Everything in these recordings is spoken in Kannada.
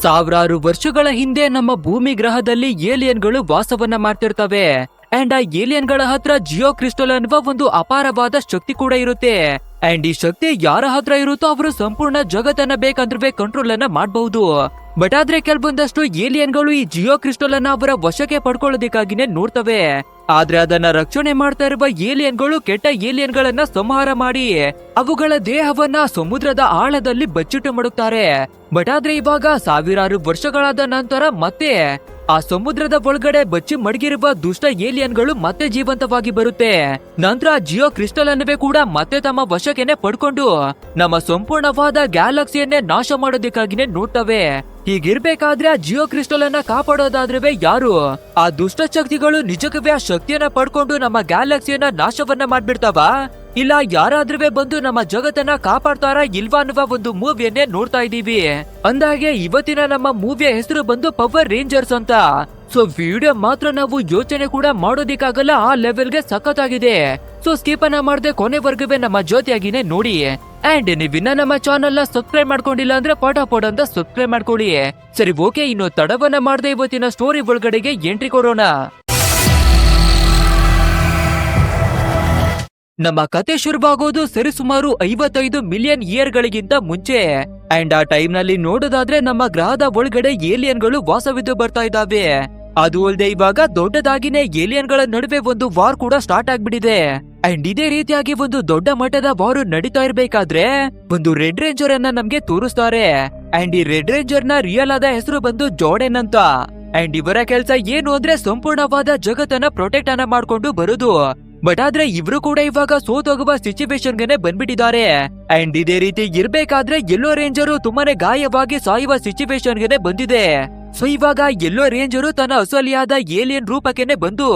ಸಾವಿರಾರು ವರ್ಷಗಳ ಹಿಂದೆ ನಮ್ಮ ಭೂಮಿ ಗ್ರಹದಲ್ಲಿ ಏಲಿಯನ್ಗಳು ವಾಸವನ್ನ ಮಾಡ್ತಿರ್ತವೆ. ಅಂಡ್ ಆ ಏಲಿಯನ್ಗಳ ಹತ್ರ ಜಿಯೋ ಕ್ರಿಸ್ಟಲ್ ಅನ್ನುವ ಒಂದು ಅಪಾರವಾದ ಶಕ್ತಿ ಕೂಡ ಇರುತ್ತೆ. ಅಂಡ್ ಈ ಶಕ್ತಿ ಯಾರ ಹತ್ರ ಇರುತ್ತೋ ಅವರು ಸಂಪೂರ್ಣ ಜಗತ್ತನ್ನ ಬೇಕಂದ್ರೆ ಕಂಟ್ರೋಲ್ ಅನ್ನ ಮಾಡಬಹುದು. ಬಟ್ ಆದ್ರೆ ಕೆಲವೊಂದಷ್ಟು ಏಲಿಯನ್ಗಳು ಈ ಜಿಯೋ ಕ್ರಿಸ್ಟಲ್ ಅನ್ನ ಅವರ ವಶಕ್ಕೆ ಪಡ್ಕೊಳ್ಳೋದಕ್ಕಾಗಿನೇ ನೋಡ್ತವೆ. ಆದ್ರೆ ಅದನ್ನ ರಕ್ಷಣೆ ಮಾಡ್ತಾ ಇರುವ ಏಲಿಯನ್ಗಳು ಕೆಟ್ಟ ಏಲಿಯನ್ಗಳನ್ನ ಸಂಹಾರ ಮಾಡಿ ಅವುಗಳ ದೇಹವನ್ನ ಸಮುದ್ರದ ಆಳದಲ್ಲಿ ಬಚ್ಚಿಟ್ಟು ಮಡುತ್ತಾರೆ. ಬಟ್ ಆದ್ರೆ ಇವಾಗ ಸಾವಿರಾರು ವರ್ಷಗಳಾದ ನಂತರ ಮತ್ತೆ ಆ ಸಮುದ್ರದ ಒಳಗಡೆ ಬಚ್ಚಿ ಮಡಗಿರುವ ದುಷ್ಟ ಏಲಿಯನ್ಗಳು ಮತ್ತೆ ಜೀವಂತವಾಗಿ ಬರುತ್ತೆ. ನಂತರ ಜಿಯೋ ಕ್ರಿಸ್ಟಲ್ ಅನ್ನವೇ ಕೂಡ ಮತ್ತೆ ತಮ್ಮ ವಶಕ್ಕೆನೆ ಪಡ್ಕೊಂಡು ನಮ್ಮ ಸಂಪೂರ್ಣವಾದ ಗ್ಯಾಲಕ್ಸಿಯನ್ನೇ ನಾಶ ಮಾಡೋದಕ್ಕಾಗಿನೇ ನೋಡ್ತವೆ. ಹೀಗಿರ್ಬೇಕಾದ್ರೆ ಆ ಜಿಯೋ ಕ್ರಿಸ್ಟಲ್ ಅನ್ನ ಕಾಪಾಡೋದಾದ್ರೆ ಯಾರು? ಆ ದುಷ್ಟ ಶಕ್ತಿಗಳು ನಿಜಕ್ಕೂ ಆ ಶಕ್ತಿಯನ್ನ ಪಡ್ಕೊಂಡು ನಮ್ಮ ಗ್ಯಾಲಕ್ಸಿಯನ್ನ ನಾಶವನ್ನ ಮಾಡ್ಬಿಡ್ತಾವ, ಇಲ್ಲ ಯಾರಾದ್ರೂ ಬಂದು ನಮ್ಮ ಜಗತ್ತನ್ನ ಕಾಪಾಡ್ತಾರ ಇಲ್ವಾ ಅನ್ನುವ ಒಂದು ಮೂವಿಯನ್ನೇ ನೋಡ್ತಾ ಇದೀವಿ. ಅಂದಾಗೆ ಇವತ್ತಿನ ನಮ್ಮ ಮೂವಿಯ ಹೆಸರು ಬಂದು ಪವರ್ ರೇಂಜರ್ಸ್ ಅಂತ. ಸೊ ವಿಡಿಯೋ ಮಾತ್ರ ನಾವು ಯೋಚನೆ ಕೂಡ ಮಾಡೋದಿಕ್ಕಾಗಲ್ಲ, ಆ ಲೆವೆಲ್ಗೆ ಸಖತ್ತಾಗಿದೆ. ಸೊ ಸ್ಕಿಪ್ ಅನ್ನ ಮಾಡದೆ ಕೊನೆವರೆಗೂ ನಮ್ಮ ಜೊತೆಯಾಗಿನೇ ನೋಡಿ. ಅಂಡ್ ನೀವಿನ್ನ ನಮ್ಮ ಚಾನೆಲ್ ನ ಸಬ್ಸ್ಕ್ರೈಬ್ ಮಾಡ್ಕೊಂಡಿಲ್ಲ ಅಂದ್ರೆ ಪಟಾಪಟ್ ಅಂತ ಸಬ್ಸ್ಕ್ರೈಬ್ ಮಾಡ್ಕೊಳ್ಳಿ. ಸರಿ ಓಕೆ, ಇನ್ನು ತಡವನ್ನ ಮಾಡದೆ ಇವತ್ತಿನ ಸ್ಟೋರಿ ಒಳಗಡೆಗೆ ಎಂಟ್ರಿ ಕೊಡೋಣ. ನಮ್ಮ ಕತೆ ಶುರುವಾಗೋದು ಸರಿಸುಮಾರು 55 ಮಿಲಿಯನ್ ಇಯರ್ ಗಳಿಗಿಂತ ಮುಂಚೆ. ಅಂಡ್ ಆ ಟೈಮ್ ನಲ್ಲಿ ನೋಡೋದಾದ್ರೆ ನಮ್ಮ ಗ್ರಹದ ಒಳಗಡೆ ಏಲಿಯನ್ಗಳು ವಾಸವಿದ್ದು ಬರ್ತಾ ಇದ್ದಾವೆ. ಅದು ಅಲ್ಲದೆ ಇವಾಗ ದೊಡ್ಡದಾಗಿನೇ ಏಲಿಯನ್ಗಳ ನಡುವೆ ಒಂದು ವಾರ್ ಕೂಡ ಸ್ಟಾರ್ಟ್ ಆಗ್ಬಿಟ್ಟಿದೆ. ಅಂಡ್ ಇದೇ ರೀತಿಯಾಗಿ ಒಂದು ದೊಡ್ಡ ಮಟ್ಟದ ವಾರ್ ನಡೀತಾ ಇರ್ಬೇಕಾದ್ರೆ ಒಂದು ರೆಡ್ ರೇಂಜರ್ ಅನ್ನ ನಮ್ಗೆ ತೋರಿಸ್ತಾರೆ. ಅಂಡ್ ಈ ರೆಡ್ ರೇಂಜರ್ ನ ರಿಯಲ್ ಆದ ಹೆಸರು ಬಂದು ಜಾರ್ಡನ್ ಅಂತ. ಅಂಡ್ ಇವರ ಕೆಲಸ ಏನು ಅಂದ್ರೆ ಸಂಪೂರ್ಣವಾದ ಜಗತ್ತನ್ನ ಪ್ರೊಟೆಕ್ಟ್ ಅನ್ನ ಮಾಡ್ಕೊಂಡು ಬರುದು. ಬಟ್ ಆದ್ರೆ ಇವ್ರು ಕೂಡ ಇವಾಗ ಸೋತೋಗುವ ಸಿಚುವೇಶನ್ ಗೆ ಬಂದ್ಬಿಟ್ಟಿದ್ದಾರೆ. ಅಂಡ್ ಇದೇ ರೀತಿ ಇರ್ಬೇಕಾದ್ರೆ ಯೆಲ್ಲೋ ರೇಂಜರು ತುಂಬಾನೇ ಗಾಯವಾಗಿ ಸಾಯುವ ಸಿಚುವೇಶನ್ ಗೆ ಬಂದಿದೆ. ಸೊ ಇವಾಗ ಯೆಲ್ಲೋ ರೇಂಜರು ತನ್ನ ಅಸಲಿಯಾದ ಏಲಿಯನ್ ರೂಪಕ್ಕೆ ಬಂದು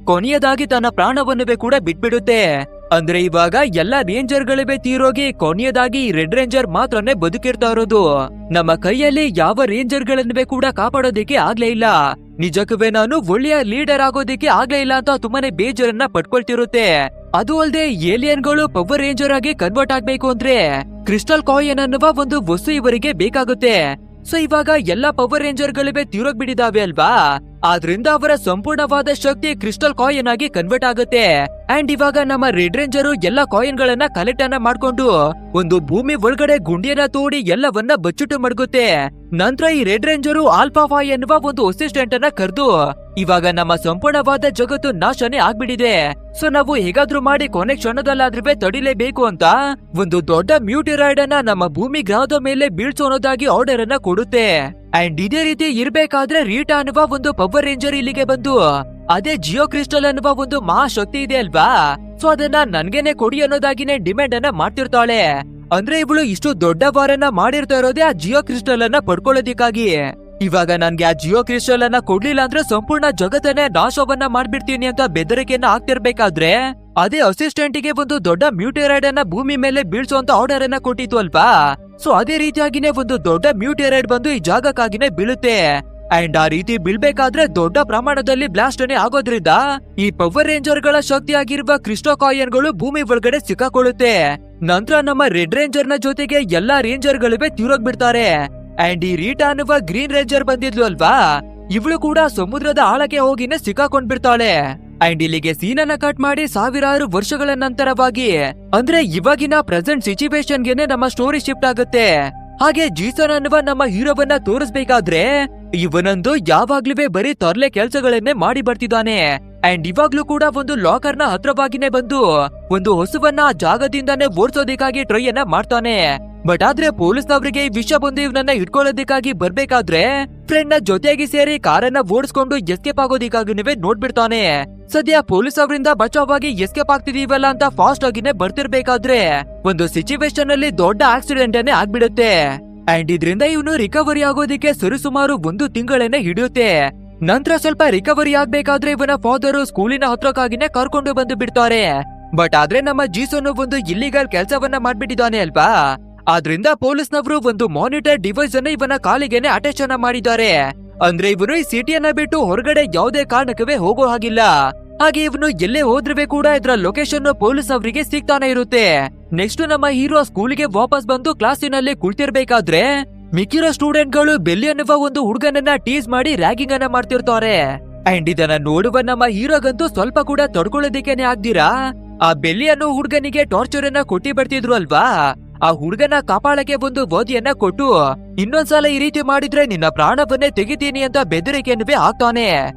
ಕೊನೆಯದಾಗಿ ತನ್ನ ಪ್ರಾಣವನ್ನುವೇ ಕೂಡ ಬಿಟ್ಬಿಡುತ್ತೆ. ಅಂದ್ರೆ ಇವಾಗ ಎಲ್ಲಾ ರೇಂಜರ್ ಗಳಿವೆ ತೀರೋಗಿ ಕೊನೆಯದಾಗಿ ರೆಡ್ ರೇಂಜರ್ ಮಾತ್ರನೇ ಬದುಕಿರ್ತಾ ಇರೋದು. ನಮ್ಮ ಕೈಯಲ್ಲಿ ಯಾವ ರೇಂಜರ್ ಗಳನ್ನುವೇ ಕೂಡ ಕಾಪಾಡೋದಿಕ್ಕೆ ಆಗ್ಲೇ ಇಲ್ಲ. ನಿಜಕ್ಕೂ ನಾನು ಒಳ್ಳೆಯ ಲೀಡರ್ ಆಗೋದಿಕ್ಕೆ ಆಗ್ಲೇ ಇಲ್ಲ ಅಂತ ತುಂಬಾನೇ ಬೇಜಾರನ್ನ ಪಡ್ಕೊಳ್ತಿರುತ್ತೆ. ಅದು ಅಲ್ಲದೆ ಏಲಿಯನ್ಗಳು ಪವರ್ ರೇಂಜರ್ ಆಗಿ ಕನ್ವರ್ಟ್ ಆಗ್ಬೇಕು ಅಂದ್ರೆ ಕ್ರಿಸ್ಟಲ್ ಕಾಯಿನ್ ಅನ್ನುವ ಒಂದು ವಸ್ತು ಇವರಿಗೆ ಬೇಕಾಗುತ್ತೆ. ಸೊ ಇವಾಗ ಎಲ್ಲಾ ಪವರ್ ರೇಂಜರ್ ಗಳಿವೆ ತೀರೋಗ್ಬಿಟ್ಟಿದಾವೆ ಅಲ್ವಾ, ಆದ್ರಿಂದ ಅವರ ಸಂಪೂರ್ಣವಾದ ಶಕ್ತಿ ಕ್ರಿಸ್ಟಲ್ ಕಾಯಿನ್ ಆಗಿ ಕನ್ವರ್ಟ್ ಆಗುತ್ತೆ. ಅಂಡ್ ಇವಾಗ ನಮ್ಮ ರೆಡ್ ರೇಂಜರು ಎಲ್ಲಾ ಕಾಯಿನ್ ಗಳನ್ನ ಕಲೆಕ್ಟ್ ಅನ್ನ ಮಾಡ್ಕೊಂಡು ಒಂದು ಭೂಮಿ ಒಳಗಡೆ ಗುಂಡಿಯನ್ನ ತೋಡಿ ಎಲ್ಲವನ್ನ ಬಚ್ಚಿಟ್ಟು ಮಡಗುತ್ತೆ. ನಂತರ ಈ ರೆಡ್ ರೇಂಜರು ಆಲ್ಫಾಫೈ ಎನ್ನುವ ಒಂದು ಅಸಿಸ್ಟೆಂಟ್ ಅನ್ನ ಕರೆದು ಇವಾಗ ನಮ್ಮ ಸಂಪೂರ್ಣವಾದ ಜಗತ್ತು ನಾಶನೇ ಆಗ್ಬಿಟ್ಟಿದೆ. ಸೊ ನಾವು ಹೇಗಾದ್ರೂ ಮಾಡಿ ಕೊನೆ ಕ್ಷಣದಲ್ಲಾದ್ರೂ ತಡಿಲೇಬೇಕು ಅಂತ ಒಂದು ದೊಡ್ಡ ಮ್ಯೂಟಿರಾಯ್ಡ್ ಅನ್ನ ನಮ್ಮ ಭೂಮಿ ಗ್ರಹದ ಮೇಲೆ ಬೀಳ್ಸೋನೋದಾಗಿ ಆರ್ಡರ್ ಅನ್ನ ಕೊಡುತ್ತೆ. ಅಂಡ್ ಇದೇ ರೀತಿ ಇರ್ಬೇಕಾದ್ರೆ ರೀಟಾ ಅನ್ನುವ ಒಂದು ಪವರ್ ರೇಂಜರ್ ಇಲ್ಲಿಗೆ ಬಂದು ಅದೇ ಜಿಯೋ ಕ್ರಿಸ್ಟಲ್ ಅನ್ನುವ ಒಂದು ಮಹಾಶಕ್ತಿ ಇದೆ ಅಲ್ವಾ, ಸೊ ಅದನ್ನ ನನ್ಗೇನೆ ಕೊಡಿ ಅನ್ನೋದಾಗಿನೇ ಡಿಮ್ಯಾಂಡ್ ಅನ್ನ ಮಾಡ್ತಿರ್ತಾಳೆ. ಅಂದ್ರೆ ಇವಳು ಇಷ್ಟು ದೊಡ್ಡ ವಾರನ್ನ ಮಾಡಿರ್ತಾ ಇರೋದೇ ಆ ಜಿಯೋ ಕ್ರಿಸ್ಟಲ್ ಅನ್ನ ಪಡ್ಕೊಳ್ಳೋದಿಕ್ಕಾಗಿ. ಇವಾಗ ನನ್ಗೆ ಆ ಜಿಯೋ ಕ್ರಿಸ್ಟಲ್ ಅನ್ನ ಕೊಡ್ಲಿಲ್ಲ ಅಂದ್ರೆ ಸಂಪೂರ್ಣ ಜಗತ್ತನ್ನೇ ನಾಶವನ್ನ ಮಾಡ್ಬಿಡ್ತೀನಿ ಅಂತ ಬೆದರಿಕೆಯನ್ನ ಆಗ್ತಿರ್ಬೇಕಾದ್ರೆ ಅದೇ ಅಸಿಸ್ಟೆಂಟ್ ಗೆ ಒಂದು ದೊಡ್ಡ ಮ್ಯೂಟಿರೈಡ್ ಅನ್ನ ಭೂಮಿ ಮೇಲೆ ಬೀಳ್ಸುವಂತ ಆರ್ಡರ್ ಅನ್ನ ಕೊಟ್ಟಿತ್ತು ಅಲ್ವಾ. ಸೊ ಅದೇ ರೀತಿಯಾಗಿನೇ ಒಂದು ದೊಡ್ಡ ಮ್ಯೂಟಿರೈಡ್ ಬಂದು ಈ ಜಾಗಕ್ಕಾಗಿನೇ ಬೀಳುತ್ತೆ. ಅಂಡ್ ಆ ರೀತಿ ಬೀಳ್ಬೇಕಾದ್ರೆ ದೊಡ್ಡ ಪ್ರಮಾಣದಲ್ಲಿ ಬ್ಲಾಸ್ಟ್ ಅನ್ನೇ ಆಗೋದ್ರಿಂದ ಈ ಪವರ್ ರೇಂಜರ್ ಗಳ ಶಕ್ತಿಯಾಗಿರುವ ಕ್ರಿಸ್ಟೋ ಕಾಯಿನ್ ಗಳು ಭೂಮಿ ಒಳಗಡೆ ಸಿಕ್ಕಾಕೊಳ್ಳುತ್ತೆ. ನಂತರ ನಮ್ಮ ರೆಡ್ ರೇಂಜರ್ ನ ಜೊತೆಗೆ ಎಲ್ಲಾ ರೇಂಜರ್ ಗಳಿವೆ ತೀರೋಗ್ಬಿಡ್ತಾರೆ. ಅಂಡ್ ಈ ರೀಟಾ ಅನ್ನುವ ಗ್ರೀನ್ ರೇಂಜರ್ ಬಂದಿದ್ಲು ಅಲ್ವಾ, ಇವಳು ಕೂಡ ಸಮುದ್ರದ ಆಳಕ್ಕೆ ಹೋಗಿನೇ ಸಿಕ್ಕಾಕೊಂಡ್ಬಿಡ್ತಾಳೆ. ಅಂಡ್ ಇಲ್ಲಿಗೆ ಸೀನನ್ನ ಕಟ್ ಮಾಡಿ ಸಾವಿರಾರು ವರ್ಷಗಳ ನಂತರವಾಗಿ ಅಂದ್ರೆ ಇವಾಗಿನ ಪ್ರೆಸೆಂಟ್ ಸಿಚುವೇಶನ್ ಗೆನೆ ನಮ್ಮ ಸ್ಟೋರಿ ಶಿಫ್ಟ್ ಆಗುತ್ತೆ. ಹಾಗೆ ಜೀಸನ್ ಅನ್ನುವ ನಮ್ಮ ಹೀರೋವನ್ನ ತೋರಿಸ್ಬೇಕಾದ್ರೆ ಇವನೊಂದು ಯಾವಾಗ್ಲೂ ಬರೀ ತರ್ಲೆ ಕೆಲ್ಸಗಳನ್ನೇ ಮಾಡಿ ಬರ್ತಿದ್ದಾನೆ. ಅಂಡ್ ಇವಾಗ್ಲೂ ಕೂಡ ಒಂದು ಲಾಕರ್ ನ ಹತ್ರವಾಗಿನೇ ಬಂದು ಒಂದು ಹಸುವನ್ನ ಆ ಜಾಗದಿಂದಾನೇ ಓಡಿಸೋದಕ್ಕಾಗಿ ಟ್ರೈ ಅನ್ನ ಮಾಡ್ತಾನೆ. ಬಟ್ ಆದ್ರೆ ಪೊಲೀಸ್ನವರಿಗೆ ಈ ವಿಷಯ ಬಂದು ಇವನನ್ನ ಹಿಡ್ಕೊಳ್ಳೋದಕ್ಕಾಗಿ ಬರ್ಬೇಕಾದ್ರೆ ಫ್ರೆಂಡ್ ನ ಜೊತೆಯಾಗಿ ಸೇರಿ ಕಾರನ್ನ ಓಡಿಸ್ಕೊಂಡು ಎಸ್ಕೇಪ್ ಆಗೋದಿಕ್ಕಾಗಿ ನೋಡ್ಬಿಡ್ತಾನೆ. ಸದ್ಯ ಪೊಲೀಸ್ ಅವರಿಂದ ಬಚಾವಾಗಿ ಎಸ್ಕೇಪ್ ಆಗ್ತಿದೀವಲ್ಲ ಅಂತ ಫಾಸ್ಟ್ ಆಗಿನೇ ಬರ್ತಿರ್ಬೇಕಾದ್ರೆ ಒಂದು ಸಿಚುವೇಶನ್ ಅಲ್ಲಿ ದೊಡ್ಡ ಆಕ್ಸಿಡೆಂಟ್ ಅನ್ನೇ ಆಗ್ಬಿಡುತ್ತೆ. ಅಂಡ್ ಇದ್ರಿಂದ ಇವನು ರಿಕವರಿ ಆಗೋದಿಕ್ಕೆ ಸರಿಸುಮಾರು 1 ತಿಂಗಳನ್ನೇ ಹಿಡಿಯುತ್ತೆ. ನಂತರ ಸ್ವಲ್ಪ ರಿಕವರಿ ಆಗ್ಬೇಕಾದ್ರೆ ಇವನ ಫಾದರ್ ಸ್ಕೂಲಿನ ಹತ್ರಕ್ಕಾಗಿನೇ ಕರ್ಕೊಂಡು ಬಂದು ಬಿಡ್ತಾರೆ. ಬಟ್ ಆದ್ರೆ ನಮ್ಮ ಜೀಸೋನು ಒಂದು ಇಲ್ಲಿಗಲ್ ಕೆಲಸವನ್ನ ಮಾಡ್ಬಿಟ್ಟಿದ್ದಾನೆ ಅಲ್ವಾ, ಆದ್ರಿಂದ ಪೊಲೀಸ್ನವರು ಒಂದು ಮಾನಿಟರ್ ಡಿವೈಸ್ ಅನ್ನ ಇವನ ಕಾಲಿಗೆನೆ ಅಟ್ಯಾಚ್ ಅನ್ನ ಮಾಡಿದ್ದಾರೆ. ಅಂದ್ರೆ ಇವನು ಈ ಸಿಟಿಯನ್ನ ಬಿಟ್ಟು ಹೊರಗಡೆ ಯಾವುದೇ ಕಾರಣಕ್ಕೂ ಹೋಗೋ ಹಾಗಿಲ್ಲ. ಹಾಗೆ ಇವನು ಎಲ್ಲೇ ಹೋದ್ರೂ ಕೂಡ ಇದರ ಲೊಕೇಶನ್ ಪೊಲೀಸ್ ಅವರಿಗೆ ಸಿಗ್ತಾನೆ ಇರುತ್ತೆ. ನೆಕ್ಸ್ಟ್ ನಮ್ಮ ಹೀರೋ ಸ್ಕೂಲಿಗೆ ವಾಪಸ್ ಬಂದು ಕ್ಲಾಸಿನಲ್ಲಿ ಕುಳಿತಿರ್ಬೇಕಾದ್ರೆ ಮಿಕ್ಕಿರೋ ಸ್ಟೂಡೆಂಟ್ ಗಳು ಬೆಲ್ಲಿ ಅನ್ನುವ ಒಂದು ಹುಡುಗನನ್ನ ಟೀಸ್ ಮಾಡಿ ರ್ಯಾಗಿಂಗ್ ಅನ್ನ ಮಾಡ್ತಿರ್ತಾರೆ. ಅಂಡ್ ಇದನ್ನ ನೋಡುವ ನಮ್ಮ ಹೀರೋಗಂತೂ ಸ್ವಲ್ಪ ಕೂಡ ತಡ್ಕೊಳ್ಳೋದಿಕ್ಕೇನೆ ಆಗ್ದಿರಾ ಆ ಬೆಲ್ಲಿ ಅನ್ನೋ ಹುಡುಗನಿಗೆ ಟಾರ್ಚರ್ ಅನ್ನ ಕೊಟ್ಟಿ ಬರ್ತಿದ್ರು ಅಲ್ವಾ. ಆ ಹುಡುಗನ ಕಾಪಾಡಕ್ಕೆ ಒಂದು ಬೋಧಿಯನ್ನ ಕೊಟ್ಟು ಇನ್ನೊಂದ್ಸಲ ಈ ರೀತಿ ಮಾಡಿದ್ರೆ ನಿನ್ನ ಪ್ರಾಣವನ್ನೇ ತೆಗಿತೀನಿ ಅಂತ ಬೆದರಿಕೆಯನ್ನುವೆ ಆಗ್ತಾನೆ.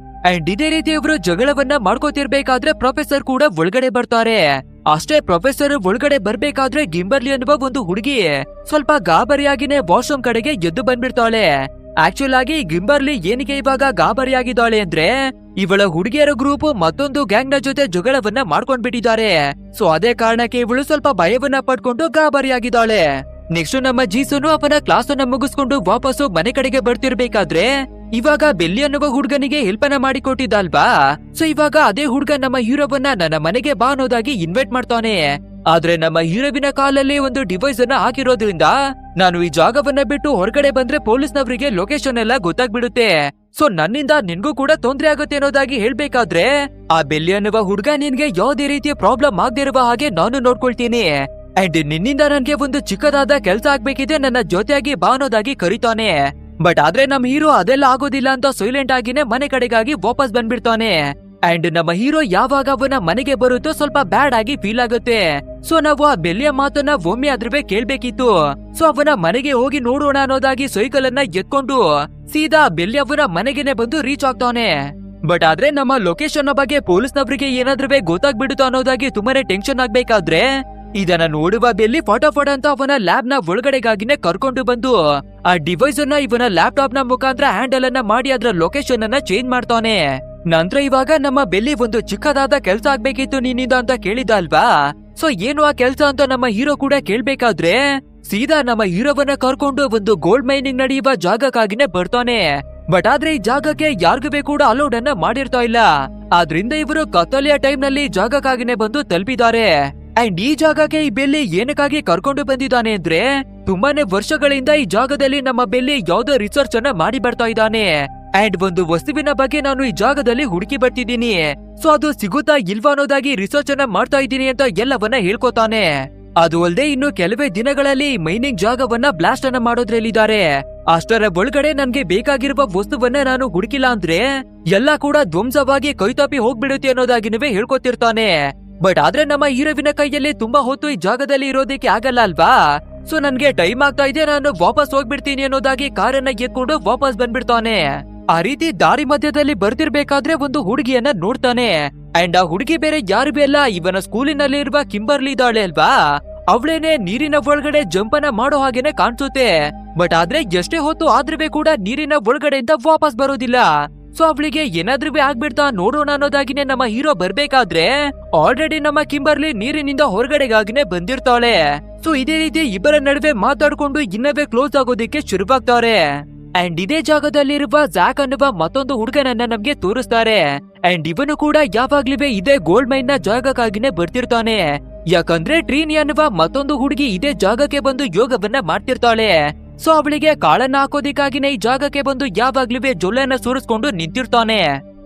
ಅಂಡ್ ಇದೇ ರೀತಿ ಇವರು ಜಗಳವನ್ನ ಮಾಡ್ಕೋತಿರ್ಬೇಕಾದ್ರೆ ಪ್ರೊಫೆಸರ್ ಕೂಡ ಒಳಗಡೆ ಬರ್ತಾರೆ. ಅಷ್ಟೇ ಪ್ರೊಫೆಸರ್ ಒಳಗಡೆ ಬರ್ಬೇಕಾದ್ರೆ ಗಿಂಬರ್ಲಿ ಅನ್ನುವ ಒಂದು ಹುಡುಗಿ ಸ್ವಲ್ಪ ಗಾಬರಿಯಾಗಿನೇ ವಾಶ್ರೂಮ್ ಕಡೆಗೆ ಎದ್ದು ಬಂದ್ಬಿಡ್ತಾಳೆ. ಆಕ್ಚುಲ್ ಆಗಿ ಗಿಂಬರ್ಲಿ ಏನಿಗೆ ಇವಾಗ ಗಾಬರಿಯಾಗಿದ್ದಾಳೆ ಅಂದ್ರೆ ಇವಳ ಹುಡುಗಿಯರ ಗ್ರೂಪ್ ಮತ್ತೊಂದು ಗ್ಯಾಂಗ್ ನ ಜೊತೆ ಜಗಳವನ್ನ ಮಾಡ್ಕೊಂಡ್ಬಿಟ್ಟಿದ್ದಾರೆ. ಸೊ ಅದೇ ಕಾರಣಕ್ಕೆ ಇವಳು ಸ್ವಲ್ಪ ಭಯವನ್ನ ಪಡ್ಕೊಂಡು ಗಾಬರಿಯಾಗಿದ್ದಾಳೆ. ನೆಕ್ಸ್ಟ್ ನಮ್ಮ ಜೀಸನು ಅವನ ಕ್ಲಾಸ್ ಅನ್ನ ಮುಗಿಸ್ಕೊಂಡು ವಾಪಸ್ಸು ಮನೆ ಕಡೆಗೆ ಬರ್ತಿರ್ಬೇಕಾದ್ರೆ ಇವಾಗ ಬೆಲ್ಲಿ ಅನ್ನುವ ಹುಡುಗನಿಗೆ ಹೆಲ್ಪ್ ಅನ್ನ ಮಾಡಿಕೊಟ್ಟಿದ್ದಲ್ವಾ. ಸೊ ಇವಾಗ ಅದೇ ಹುಡುಗ ನಮ್ಮ ಹೀರೋವನ್ನ ನನ್ನ ಮನೆಗೆ ಬಾ ಅನ್ನೋದಾಗಿ ಇನ್ವೈಟ್ ಮಾಡ್ತಾನೆ. ಆದ್ರೆ ನಮ್ಮ ಹೀರೋವಿನ ಕಾಲಲ್ಲಿ ಒಂದು ಡಿವೈಸ್ ಅನ್ನ ಹಾಕಿರೋದ್ರಿಂದ ನಾನು ಈ ಜಾಗವನ್ನ ಬಿಟ್ಟು ಹೊರಗಡೆ ಬಂದ್ರೆ ಪೊಲೀಸ್ನವರಿಗೆ ಲೊಕೇಶನ್ ಎಲ್ಲ ಗೊತ್ತಾಗ್ಬಿಡುತ್ತೆ. ಸೊ ನನ್ನಿಂದ ನಿನ್ಗೂ ಕೂಡ ತೊಂದ್ರೆ ಆಗುತ್ತೆ ಅನ್ನೋದಾಗಿ ಹೇಳ್ಬೇಕಾದ್ರೆ ಆ ಬೆಲ್ಲಿ ಅನ್ನುವ ಹುಡುಗ ನಿನ್ಗೆ ಯಾವುದೇ ರೀತಿಯ ಪ್ರಾಬ್ಲಮ್ ಆಗದಿರುವ ಹಾಗೆ ನಾನು ನೋಡ್ಕೊಳ್ತೀನಿ. ಅಂಡ್ ನಿನ್ನಿಂದ ನನ್ಗೆ ಒಂದು ಚಿಕ್ಕದಾದ ಕೆಲ್ಸ ಆಗ್ಬೇಕಿದೆ, ನನ್ನ ಜೊತೆಯಾಗಿ ಬಾ ಅನ್ನೋದಾಗಿ ಕರೀತಾನೆ. ಬಟ್ ಆದ್ರೆ ನಮ್ ಹೀರೋ ಅದೆಲ್ಲ ಆಗೋದಿಲ್ಲ ಅಂತ ಸೈಲೆಂಟ್ ಆಗಿನೇ ಮನೆ ಕಡೆಗಾಗಿ ವಾಪಸ್ ಬಂದ್ಬಿಡ್ತಾನೆ. ಅಂಡ್ ನಮ್ಮ ಹೀರೋ ಯಾವಾಗ ಅವನ ಮನೆಗೆ ಬರುತ್ತೋ ಸ್ವಲ್ಪ ಬ್ಯಾಡ್ ಆಗಿ ಫೀಲ್ ಆಗುತ್ತೆ. ಸೊ ನಾವು ಆ ಬೆಲ್ಲಿಯ ಮಾತನ್ನ ಒಮ್ಮೆ ಆದ್ರೂ ಕೇಳ್ಬೇಕಿತ್ತು. ಸೊ ಅವನ ಮನೆಗೆ ಹೋಗಿ ನೋಡೋಣ ಅನ್ನೋದಾಗಿ ಸೈಕಲ್ ಅನ್ನ ಎತ್ಕೊಂಡು ಸೀದಾ ಬೆಲ್ಲಿ ಅವನ ಮನೆಗೆನೆ ಬಂದು ರೀಚ್ ಆಗ್ತಾನೆ. ಬಟ್ ಆದ್ರೆ ನಮ್ಮ ಲೊಕೇಶನ್ ಬಗ್ಗೆ ಪೊಲೀಸ್ನವರಿಗೆ ಏನಾದ್ರೂ ಗೊತ್ತಾಗ್ಬಿಡುತ್ತೋ ಅನ್ನೋದಾಗಿ ತುಂಬಾನೇ ಟೆನ್ಷನ್ ಆಗ್ಬೇಕಾದ್ರೆ ಇದನ್ನ ನೋಡುವ ಬೆಲ್ಲಿ ಫಟಾಫಟ್ ಅಂತ ಅವನ ಲ್ಯಾಬ್ ನ ಒಳಗಡೆಗಾಗಿನೇ ಕರ್ಕೊಂಡು ಬಂದು ಆ ಡಿವೈಸ್ ಅನ್ನ ಇವನ ಲ್ಯಾಪ್ಟಾಪ್ ನ ಮುಖಾಂತರ ಹ್ಯಾಂಡಲ್ ಅನ್ನ ಮಾಡಿ ಅದರ ಲೊಕೇಶನ್ ಅನ್ನ ಚೇಂಜ್ ಮಾಡ್ತಾನೆ. ನಂತರ ಇವಾಗ ನಮ್ಮ ಬೆಲ್ಲಿ ಒಂದು ಚಿಕ್ಕದಾದ ಕೆಲ್ಸ ಆಗ್ಬೇಕಿತ್ತು ನಿನ್ನಿಂದ ಅಂತ ಕೇಳಿದ ಅಲ್ವಾ. ಸೊ ಏನು ಆ ಕೆಲ್ಸ ಅಂತ ನಮ್ಮ ಹೀರೋ ಕೂಡ ಕೇಳ್ಬೇಕಾದ್ರೆ ಸೀದಾ ನಮ್ಮ ಹೀರೋವನ್ನ ಕರ್ಕೊಂಡು ಒಂದು ಗೋಲ್ಡ್ ಮೈನಿಂಗ್ ನಡೆಯುವ ಜಾಗಕ್ಕಾಗಿನೇ ಬರ್ತಾನೆ. ಬಟ್ ಆದ್ರೆ ಈ ಜಾಗಕ್ಕೆ ಯಾರಿಗೂ ಕೂಡ ಅಲೌಡ್ ಅನ್ನ ಮಾಡಿರ್ತಾ ಇಲ್ಲ. ಆದ್ರಿಂದ ಇವರು ಕತ್ತಲೆಯ ಟೈಮ್ ನಲ್ಲಿ ಜಾಗಕ್ಕಾಗಿನೇ ಬಂದು ತಲುಪಿದ್ದಾರೆ. ಅಂಡ್ ಈ ಜಾಗಕ್ಕೆ ಈ ಬೆಲ್ಲಿ ಏನಕ್ಕಾಗಿ ಕರ್ಕೊಂಡು ಬಂದಿದ್ದಾನೆ ಅಂದ್ರೆ ತುಂಬಾನೇ ವರ್ಷಗಳಿಂದ ಈ ಜಾಗದಲ್ಲಿ ನಮ್ಮ ಬೆಲ್ಲಿ ಯಾವ್ದೋ ರಿಸರ್ಚ್ ಅನ್ನ ಮಾಡಿ ಬರ್ತಾ ಇದ್ದಾನೆ. ಅಂಡ್ ಒಂದು ವಸ್ತುವಿನ ಬಗ್ಗೆ ನಾನು ಈ ಜಾಗದಲ್ಲಿ ಹುಡುಕಿ ಬರ್ತಿದ್ದೀನಿ. ಸೊ ಅದು ಸಿಗುತ್ತಾ ಇಲ್ವಾ ಅನ್ನೋದಾಗಿ ರಿಸರ್ಚ್ ಅನ್ನ ಮಾಡ್ತಾ ಇದ್ದೀನಿ ಅಂತ ಎಲ್ಲವನ್ನ ಹೇಳ್ಕೊತಾನೆ. ಅದು ಅಲ್ಲದೆ ಇನ್ನು ಕೆಲವೇ ದಿನಗಳಲ್ಲಿ ಮೈನಿಂಗ್ ಜಾಗವನ್ನ ಬ್ಲಾಸ್ಟ್ ಅನ್ನ ಮಾಡೋದ್ರಲ್ಲಿದ್ದಾರೆ. ಅಷ್ಟರ ಒಳಗಡೆ ನನ್ಗೆ ಬೇಕಾಗಿರುವ ವಸ್ತುವನ್ನ ನಾನು ಹುಡುಕಿಲ್ಲ ಅಂದ್ರೆ ಎಲ್ಲ ಕೂಡ ಧ್ವಂಸವಾಗಿ ಕೈತಪ್ಪಿ ಹೋಗ್ಬಿಡುತ್ತೆ ಅನ್ನೋದಾಗಿನವೇ ಹೇಳ್ಕೊತಿರ್ತಾನೆ. ಬಟ್ ಆದ್ರೆ ನಮ್ಮ ಹೀರೋವಿನ ಕೈಯಲ್ಲಿ ತುಂಬಾ ಹೊತ್ತು ಈ ಜಾಗದಲ್ಲಿ ಇರೋದಕ್ಕೆ ಆಗಲ್ಲ ಅಲ್ವಾ. ಸೊ ನನ್ಗೆ ಟೈಮ್ ಆಗ್ತಾ ಇದೆ, ನಾನು ವಾಪಸ್ ಹೋಗ್ಬಿಡ್ತೀನಿ ಅನ್ನೋದಾಗಿ ಕಾರನ್ನ ಎತ್ಕೊಂಡು ವಾಪಸ್ ಬಂದ್ಬಿಡ್ತಾನೆ. ಆ ರೀತಿ ದಾರಿ ಮಧ್ಯದಲ್ಲಿ ಬರ್ತಿರ್ಬೇಕಾದ್ರೆ ಒಂದು ಹುಡುಗಿಯನ್ನ ನೋಡ್ತಾನೆ. ಅಂಡ್ ಆ ಹುಡುಗಿ ಬೇರೆ ಯಾರು ಅಲ್ಲ, ಇವನ ಸ್ಕೂಲಿನಲ್ಲಿ ಇರುವ ಕಿಂಬರ್ಲಿ ಇದ್ದಾಳೆ ಅಲ್ವಾ. ಅವಳೇನೆ ನೀರಿನ ಒಳಗಡೆ ಜಂಪ್ ಅನ್ನ ಮಾಡೋ ಹಾಗೇನೆ ಕಾಣಿಸುತ್ತೆ. ಬಟ್ ಆದ್ರೆ ಎಷ್ಟೇ ಹೊತ್ತು ಆದ್ರೂ ಕೂಡ ನೀರಿನ ಒಳಗಡೆಯಿಂದ ವಾಪಸ್ ಬರೋದಿಲ್ಲ. ಸೊ ಅವಳಿಗೆ ಏನಾದ್ರೂ ಆಗ್ಬಿಡ್ತಾ ನೋಡೋಣ ಅನ್ನೋದಾಗಿನೇ ನಮ್ಮ ಹೀರೋ ಬರ್ಬೇಕಾದ್ರೆ ಆಲ್ರೆಡಿ ನಮ್ಮ ಕಿಂಬರ್ಲಿ ನೀರಿನಿಂದ ಹೊರಗಡೆಗಾಗಿನೇ ಬಂದಿರ್ತಾಳೆ. ಸೊ ಇದೇ ರೀತಿ ಇಬ್ಬರ ನಡುವೆ ಮಾತಾಡ್ಕೊಂಡು ಇನ್ನವೇ ಕ್ಲೋಸ್ ಆಗೋದಿಕ್ಕೆ ಶುರುವಾಗ್ತಾರೆ. ಅಂಡ್ ಇದೇ ಜಾಗದಲ್ಲಿರುವ ಜಾಕ್ ಅನ್ನುವ ಮತ್ತೊಂದು ಹುಡುಗನನ್ನ ನಮ್ಗೆ ತೋರಿಸ್ತಾರೆ. ಅಂಡ್ ಇವನು ಕೂಡ ಯಾವಾಗ್ಲೂ ಇದೇ ಗೋಲ್ಡ್ ಮೈನ್ ನ ಜಾಗಕ್ಕಾಗಿನೇ ಬರ್ತಿರ್ತಾನೆ. ಯಾಕಂದ್ರೆ ಟ್ರೀನಿ ಅನ್ನುವ ಮತ್ತೊಂದು ಹುಡುಗಿ ಇದೇ ಜಾಗಕ್ಕೆ ಬಂದು ಯೋಗವನ್ನ ಮಾಡ್ತಿರ್ತಾಳೆ. ಸೊ ಅವಳಿಗೆ ಕಾಳನ್ನ ಹಾಕೋದಿಕ್ಕಾಗಿನೇ ಈ ಜಾಗಕ್ಕೆ ಬಂದು ಯಾವಾಗ್ಲೂ ಜೊಲ್ಲೆನ ಸುರಿಸ್ಕೊಂಡು ನಿಂತಿರ್ತಾನೆ.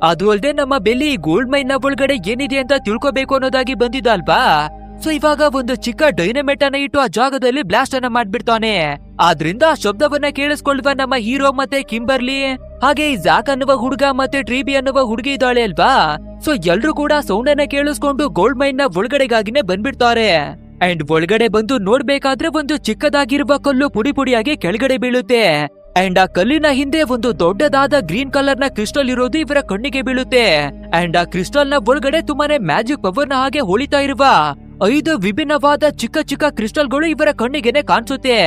ಅದು ಅಲ್ಲದೆ ನಮ್ಮ ಬೆಲ್ಲಿ ಗೋಲ್ಡ್ ಮೈನ್ ನ ಒಳಗಡೆ ಏನಿದೆ ಅಂತ ತಿಳ್ಕೊಬೇಕು ಅನ್ನೋದಾಗಿ ಬಂದಿದ್ದಲ್ವಾ. ಸೊ ಇವಾಗ ಒಂದು ಚಿಕ್ಕ ಡೈನಮೈಟ್ ಅನ್ನ ಇಟ್ಟು ಆ ಜಾಗದಲ್ಲಿ ಬ್ಲಾಸ್ಟ್ ಅನ್ನ ಮಾಡ್ಬಿಡ್ತಾನೆ. ಆದ್ರಿಂದ ಆ ಶಬ್ದವನ್ನ ಕೇಳಿಸ್ಕೊಳ್ಳುವ ನಮ್ಮ ಹೀರೋ ಮತ್ತೆ ಕಿಂಬರ್ಲಿ ಹಾಗೆ ಈ ಜಾಕ್ ಅನ್ನುವ ಹುಡುಗ ಮತ್ತೆ ಟ್ರೀಬಿ ಅನ್ನುವ ಹುಡುಗಿ ಇದ್ದಾಳೆ ಅಲ್ವಾ. ಸೊ ಎಲ್ರು ಕೂಡ ಸೌಂಡ್ ಅನ್ನ ಕೇಳಿಸ್ಕೊಂಡು ಗೋಲ್ಡ್ ಮೈನ್ ನ ಒಳಗಡೆಗಾಗಿನೇ ಬಂದ್ಬಿಡ್ತಾರೆ. ಅಂಡ್ ಒಳಗಡೆ ಬಂದು ನೋಡ್ಬೇಕಾದ್ರೆ ಒಂದು ಚಿಕ್ಕದಾಗಿರುವ ಕಲ್ಲು ಪುಡಿ ಪುಡಿಯಾಗಿ ಕೆಳಗಡೆ ಬೀಳುತ್ತೆ. ಅಂಡ್ ಆ ಕಲ್ಲಿನ ಹಿಂದೆ ಒಂದು ದೊಡ್ಡದಾದ ಗ್ರೀನ್ ಕಲರ್ ನ ಕ್ರಿಸ್ಟಲ್ ಇರೋದು ಇವರ ಕಣ್ಣಿಗೆ ಬೀಳುತ್ತೆ. ಅಂಡ್ ಆ ಕ್ರಿಸ್ಟಲ್ ನ ಒಳಗಡೆ ತುಂಬಾನೇ ಮ್ಯಾಜಿಕ್ ಪವರ್ ನ ಹಾಗೆ ಹೊಳಿತಾ ಇರುವ 5 ವಿಭಿನ್ನವಾದ ಚಿಕ್ಕ ಚಿಕ್ಕ ಕ್ರಿಸ್ಟಲ್ ಗಳು ಇವರ ಕಣ್ಣಿಗೆನೆ ಕಾಣಿಸುತ್ತೆ.